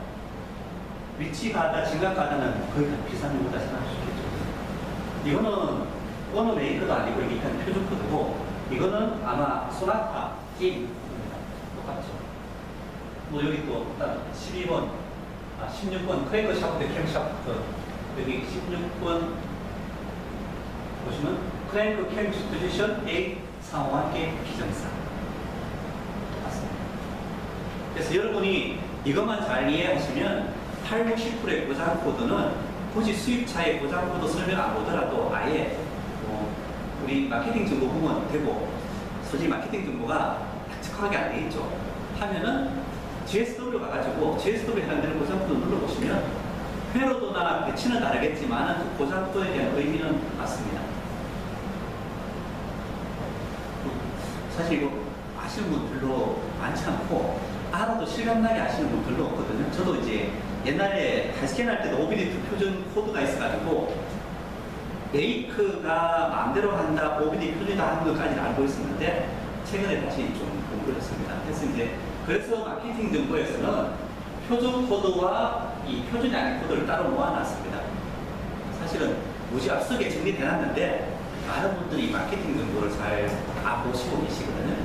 위치바다 진각바다는 거의 다 비슷한 거다 생각할 수 있겠죠. 이거는 어느 메이커도 아니고 이게 일단 표준 코드고 이거는 아마 소나타 게임입니다. 똑같죠. 뭐 여기 또 12번 16번 크랭크 샤프트 캠 샤프트 여기 16번 보시면 크랭크 캠 포지션 A 상호와 게 비정상 똑같습니다. 그래서 여러분이 이것만 잘 이해하시면 80~90%의 보장 코드는 굳이 수입차의 보장 코드 설명 안 보더라도 아예 우리 마케팅 정보 보면 되고 솔직히 마케팅 정보가 딱딱하게 안 돼 있죠. 하면은 GSW 가가지고 GSW 하는 데를 보장코드 눌러보시면 회로도나 배치는 다르겠지만 그 보장코드에 대한 의미는 맞습니다. 사실 이거 아시는 분 별로 많지 않고 알아도 실감나게 아시는 분 별로 없거든요. 저도 이제 옛날에 하이스캔 할 때도 OBD2 표준 코드가 있어가지고 메이크가 마음대로 한다, OBD 표준이다 하는 것까지는 알고 있었는데 최근에 다시 좀 공부를 했습니다. 그래서 마케팅 정보에서는 표준 코드와 이 표준이 아닌 코드를 따로 모아놨습니다. 사실은 무지 앞서게 정리해놨는데 많은 분들이 마케팅 정보를 잘 다 보시고 계시거든요.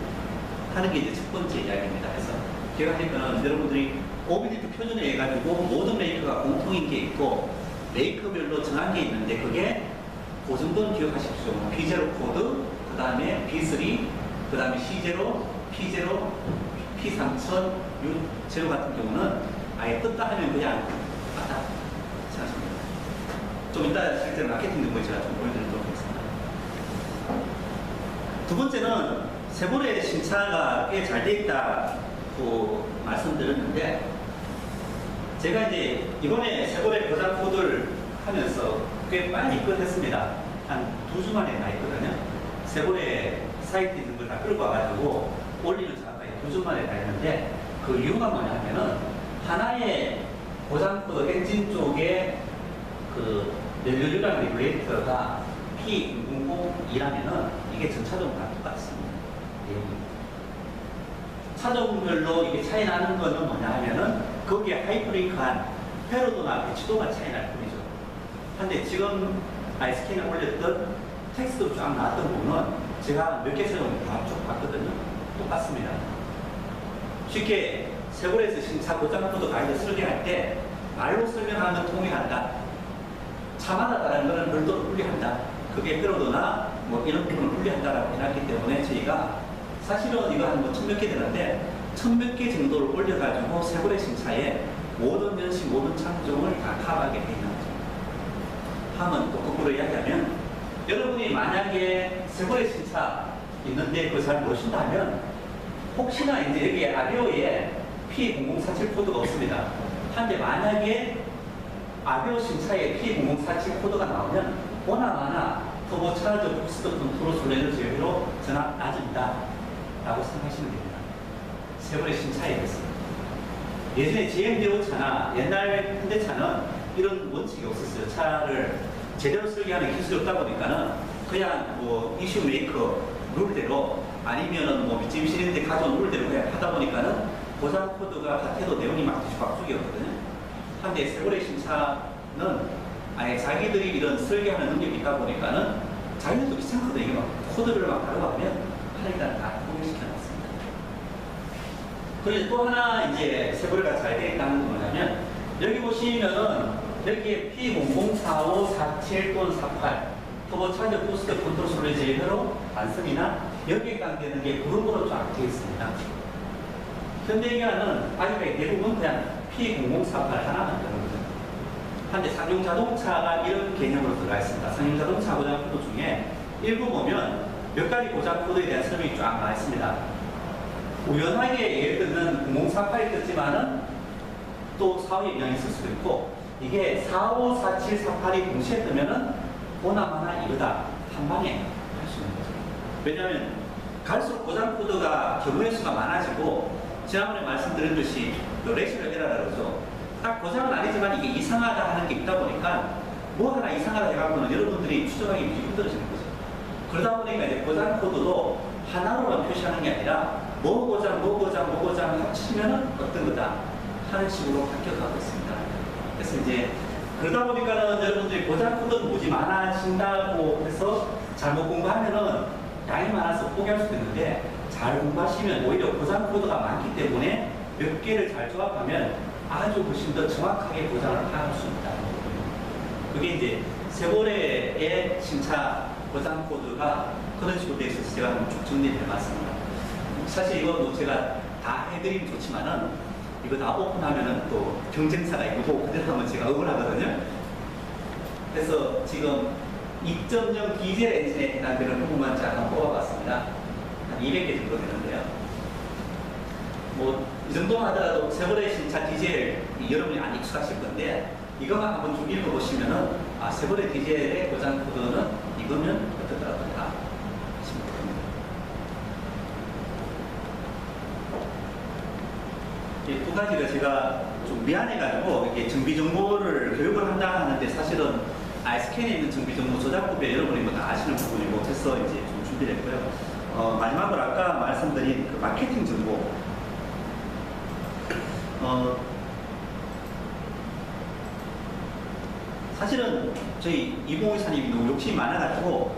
하는 게 이제 첫 번째 이야기입니다. 그래서 기억하니까는 여러분들이 OBD 표준에 해가지고 모든 메이커가 공통인 게 있고 메이커별로 정한 게 있는데 그게 그 정도는 기억하십시오. P0 코드, 그 다음에 B3, 그 다음에 C0, P0, P3000, U0 같은 경우는 아예 떴다 하면 그냥 맞다 생각합니다. 좀 이따 실제 마케팅 정보에 제가 좀 보여드리도록 하겠습니다. 두 번째는 세보레 심사가 꽤 잘 돼 있다고 말씀드렸는데 제가 이제 이번에 세보레 고장 코드를 하면서 꽤 빨리 끝했습니다. 한 2주 만에 다 했거든요. 세보레 사이트 있는 걸 다 끌고 와가지고 올리는 작업까지 2주 만에 다 했는데 그 이유가 뭐냐면은 하나의 고장 코드 엔진 쪽에 그 연료유랑 레귤레이터가 P002라면은 이게 전차종은 다 똑같습니다. 차종별로 이게 차이 나는 거는 뭐냐 하면은 거기에 하이브레이크한 회로도나 배치도가 차이 날 뿐이죠. 근데 지금 아이스캔에 올렸던 텍스트로 쫙 나왔던 부분은 제가 몇 개 차종 다 쭉 봤거든요. 똑같습니다. 쉽게 세보레에서 신차 고장 코드 가이드 설계할 때 말로 설명하는 건 통일한다. 차마다 다른 거는 별도로 분리한다. 그게 회로도나 뭐 이런 부분을 분리한다라고 해놨기 때문에 저희가 사실은 이거 한 뭐 1000몇 개 되는데 1000몇 개 정도를 올려가지고 세보레 신차에 모든 연식, 모든 차종을 다 커버하게 되어 있는 거죠. 하면 또 거꾸로 이야기하면 여러분이 만약에 세보레 신차 있는데 그거 잘 모르신다면 혹시나 이제 여기 아비오에 P0047 코드가 없습니다. 한데 만약에 아비오 신차에 P0047 코드가 나오면 보나마나 터보차저 부스트 컨트롤 솔레는 제외로 전압 낮습니다. 라고 생각하시면 됩니다. 세보레 신차에 대해서. 예전에 GMDO 차나 옛날 현대차는 이런 원칙이 없었어요. 차를 제대로 설계하는 기술이 없다 보니까는 그냥 뭐 이슈 메이커 룰대로 아니면은 뭐 미쯔비시인데 가져온 룰대로 그냥 하다 보니까는 고장 코드가 같아도 내용이 막 뒤죽박죽이었거든요. 한데 세보레 신차는 아예 자기들이 이런 설계하는 능력이 있다 보니까는 자기들도 귀찮거든요. 이게 막 코드를 막 다루어가면 일단 다 통일시켜놨습니다. 그리고 또 하나 이제 세보레가 잘 되어 있다는 건 뭐냐면 여기 보시면은 여기에 P004547 또는 48 터보차저 부스트 컨트롤 솔레 제외로 반성이나 여기에 해당되는 게 그룹으로 쫙 되어 있습니다. 현대기아는 아직까지 대부분 그냥 P0048 하나만 되는 거죠. 한데 상용 자동차가 이런 개념으로 들어가 있습니다. 상용 자동차 고장 코드 중에 일부 보면 몇 가지 고장 코드에 대한 설명이 쫙 나와 있습니다. 우연하게 예를 들면 0048이 떴지만은 또 45에 영향이 있을 수도 있고 이게 45, 47, 48이 동시에 뜨면은 보나마나 이르다 한 방에 할 수 있는 거죠. 왜냐하면 갈수록 고장 코드가 경우의 수가 많아지고 지난번에 말씀드렸듯이 레시럴 에러라고 그러죠. 딱 고장은 아니지만 이게 이상하다 하는 게 있다 보니까 뭐 하나 이상하다 해갖고는 여러분들이 추정하기 힘들어지는 거죠. 그러다 보니까 이제 고장 코드도 하나로만 표시하는 게 아니라 뭐 고장 합치면은 어떤 거다 하는 식으로 바뀌어가고 있습니다. 그래서 이제 그러다 보니까는 여러분들이 고장 코드는 무지 많아진다고 해서 잘못 공부하면은 양이 많아서 포기할 수도 있는데 잘 공부하시면 오히려 고장 코드가 많기 때문에 몇 개를 잘 조합하면 아주 훨씬 더 정확하게 고장을 파악할 수 있다. 그게 이제 세보레의 신차 고장 코드가 그런 식으로 되어 있어서 제가 한번 쭉 정리를 해봤습니다. 사실 이거 뭐 제가 다 해드리면 좋지만은 이거 다 오픈하면은 또 경쟁사가 있고 그대로 하면 제가 억울하거든요. 그래서 지금 2.0 디젤 엔진에 해당되는 부분만 잠깐 뽑아봤습니다. 한 200개 정도 되는데요. 뭐 이 정도만 하더라도 세보레 신차 디젤 여러분이 안 익숙하실 건데 이것만 한번 좀 읽어보시면은 아 세보레 디젤의 고장 코드는 이거면 어떻더라고요. 이 두 가지가 제가 좀 미안해가지고 이렇게 정비 정보를 교육을 한다 하는데 사실은 아이스캔에 있는 정비 정보 저작법에 여러분이 뭐 다 아시는 부분이고 해서 이제 좀 준비를 했고요. 마지막으로 아까 말씀드린 그 마케팅 정보. 사실은 저희 이봉의사님이 너무 욕심이 많아가지고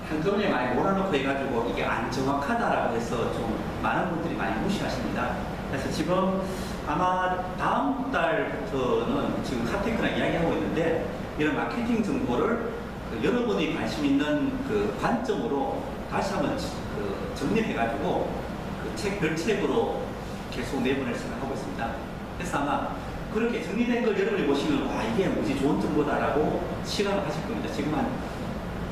한꺼번에 많이 몰아놓고 해가지고 이게 안 정확하다라고 해서 좀 많은 분들이 많이 무시하십니다. 그래서 지금 아마 다음 달부터는 지금 카테크랑 이야기하고 있는데 이런 마케팅 정보를 여러분이 관심 있는 그 관점으로 다시 한번 정리해가지고 그 책, 별책으로 계속 내보낼 생각하고 있습니다. 그래서 아마 그렇게 정리된 걸 여러분이 보시면 와 이게 뭐지 좋은 정보다라고 시간을 하실 겁니다. 지금 한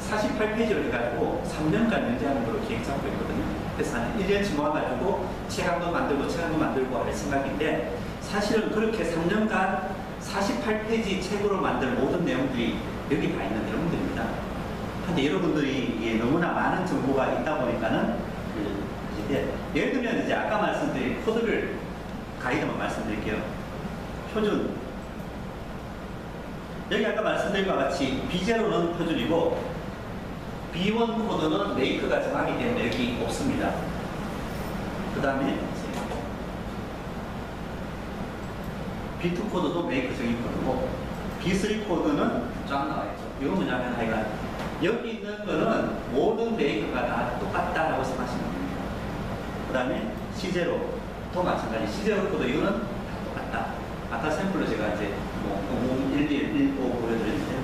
48페이지를 해가지고 3년간 연재하는 걸로 계획 잡고 있거든요. 그래서 한 1년치 모아가지고 책 한 권 만들고 책 한 권 만들고 할 생각인데 사실은 그렇게 3년간 48페이지 책으로 만들 모든 내용들이 여기 다 있는 내용들입니다. 근데 여러분들이 이게 너무나 많은 정보가 있다 보니까는 이제 예를 들면 이제 아까 말씀드린 코드를 가이드만 말씀드릴게요. 표준 여기 아까 말씀드린 것 같이 B0는 표준이고 B1 코드는 메이크가 정하기 때문에 여기 없습니다. 그 다음에 B2 코드도 메이크 정의 코드고 B3 코드는 쫙 나와있죠. 이건 뭐냐면 하여간 여기 있는 거는 모든 메이크가 다 똑같다라고 생각하시면 됩니다. 그 다음에 C0도 마찬가지. C0 코드 이거는 다 똑같다. 아까 샘플로 제가 이제 뭐 0, 1, 1, 1, 5 보여드렸는데요.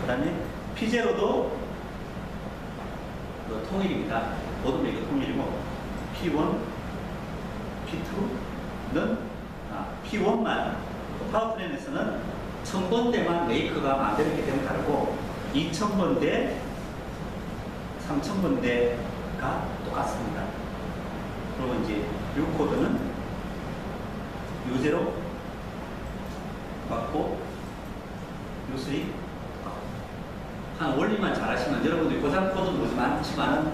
그 다음에 P0도 통일입니다. 모든 메이크 통일이고 P1, P2는 P1만 파워플랜에서는 1000번대만 메이크가 마음대로 있기 때문에 다르고 2000번대, 3000번대가 똑같습니다. 그리고 이제 이 코드는 U0 맞고 U3 한 원리만 잘 하시면 여러분들이 고장 코드는 뭐지 많지만은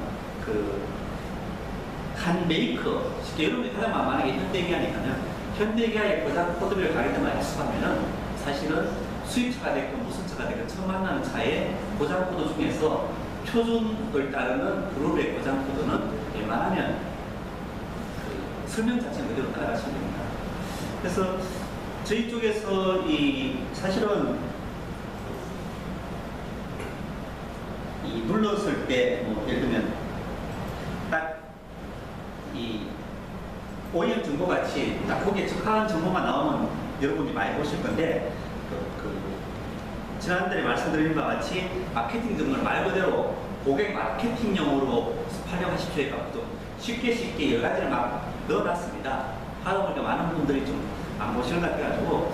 한 메이커 쉽게 여러분이 가장 만만한 게 현대기아니까요. 현대기아의 고장 코드를 가이드만 해석하면은 사실은 수입차가 됐건 무슨 차가 됐건 처음 만나는 차의 고장 코드 중에서 표준을 따르는 그룹의 고장 코드는 웬만하면 설명 자체는 그대로 따라가시면 됩니다. 그래서 저희 쪽에서 사실은 눌렀을 때, 예를 들면, 딱, OEM 정보 같이 딱 거기에 적합한 정보만 나오면 여러분이 많이 보실 건데, 지난달에 말씀드린 바와 같이 마케팅 정보를 말 그대로 고객 마케팅용으로 활용하십시오 해가지고 쉽게 여러 가지를 막 넣어놨습니다. 하다 보니까 많은 분들이 좀 안 보시는 것 같아가지고,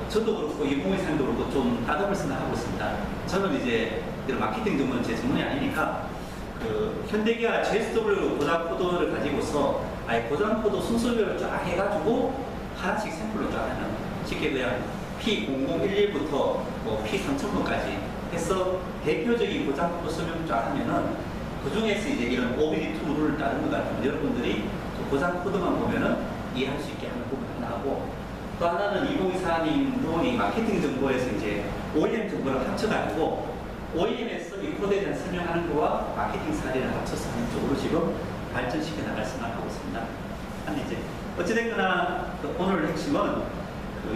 저도 그렇고, 이공회사님도 그렇고 좀 따듬을 생각하고 있습니다. 저는 이제 이런 마케팅 정보는 제 전문이 아니니까 현대기아 JSW 고장 코드를 가지고서 아예 고장 코드 순서별로 쫙 해가지고 하나씩 샘플로 쫙 하는 쉽게 그냥 P0011부터 P3000번까지 해서 대표적인 고장 코드 설명 쫙 하면은 그 중에서 이제 이런 OBD 툴을 따르는 것 같으면 여러분들이 고장 코드만 보면은 이해할 수 있게 하는 부분이 하나고 또 하나는 2024님도 이 마케팅 정보에서 이제 OEM 정보를 합쳐가지고 OEM에서 이 코드에 대한 설명하는 거와 마케팅 사례를 합쳐서 하는 쪽으로 지금 발전시켜 나갈 생각하고 있습니다. 근데 이제 어찌됐거나 오늘 핵심은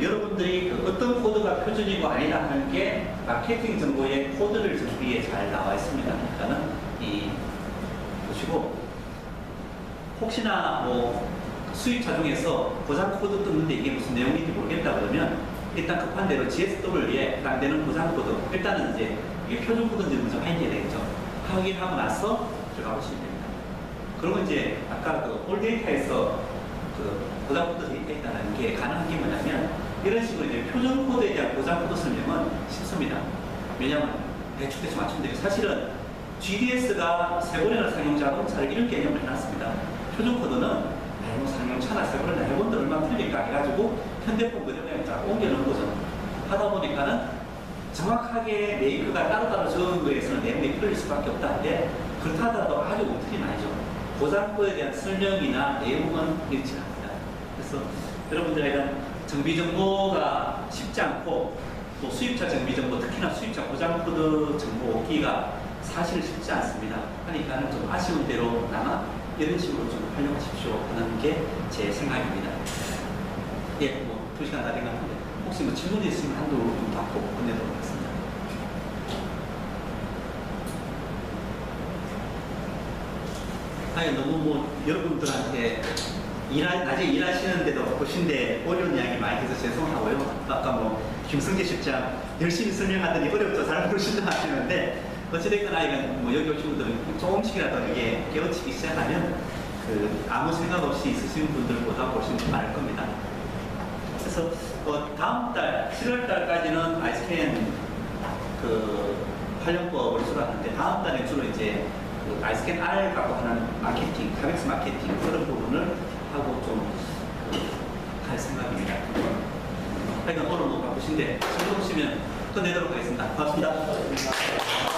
여러분들이 어떤 코드가 표준이고 아니다 하는 게 마케팅 정보의 코드를 정비에 잘 나와 있습니다. 그러니까는 보시고 혹시나 수입차 중에서 고장 코드 떴는데 이게 무슨 내용인지 모르겠다 그러면 일단 급한 대로 GSW에 해당되는 고장 코드 일단은 이제 이게 표준 코드인지 먼저 확인해야 되겠죠. 확인하고 나서 들어가 보시면 됩니다. 그러면 이제 아까 올 데이터에서 고장 코드 데이터 있다는 게 가능한 게 뭐냐면 이런 식으로 이제 표준 코드에 대한 고장 코드 설명은 쉽습니다. 왜냐하면 대충 맞추면 돼요. 사실은 GDS가 세 번이나 상용 자동차를 이런 개념을 해놨습니다. 표준 코드는 상용차나 세 번이나 해본데 얼마나 틀릴까 해가지고 현대폰 그대로 그냥 쫙 옮겨놓은 거죠. 하다 보니까는 정확하게 메이크가 따로따로 적은 거에서는 내용이 틀릴 수밖에 없다는데 그렇다 하더라도 아주 틀린 아니죠. 고장 코드에 대한 설명이나 내용은 일치가 합니다. 그래서 여러분들에 대한 정비 정보가 쉽지 않고 또 수입자 정비 정보, 특히나 수입자 고장 코드 정보 얻기가 사실 쉽지 않습니다. 그러니까는 좀 아쉬운 대로 나마 이런 식으로 좀 활용하십시오 하는 게 제 생각입니다. 예, 뭐 2시간 다 된 것 같은데 혹시 뭐 질문이 있으면 한두 분 받고 끝내도록 하겠습니다. 아니 너무 뭐 여러분들한테 낮에 일하시는데도 보신데 어려운 이야기 많이 해서 죄송하고요. 아까 뭐 김성재 실장 열심히 설명하더니 어렵죠. 잘 모르신다 하시는데 어찌됐거나 이건 뭐 여기 오신 분들은 조금씩이라도 이게 깨우치기 시작하면 그 아무 생각 없이 있으신 분들보다 훨씬 많을 겁니다. 그래서 다음 달 7월 달까지는 아이스캔 그 활용법을 수락하는데 다음 달에 주로 이제 그 아이스캔 R 갖고 하는 마케팅, 카백스 마케팅 그런 부분을 하고 좀 할 생각입니다. 하여간 오늘 뭐 바쁘신데 즐거우시면 끝내도록 하겠습니다. 고맙습니다.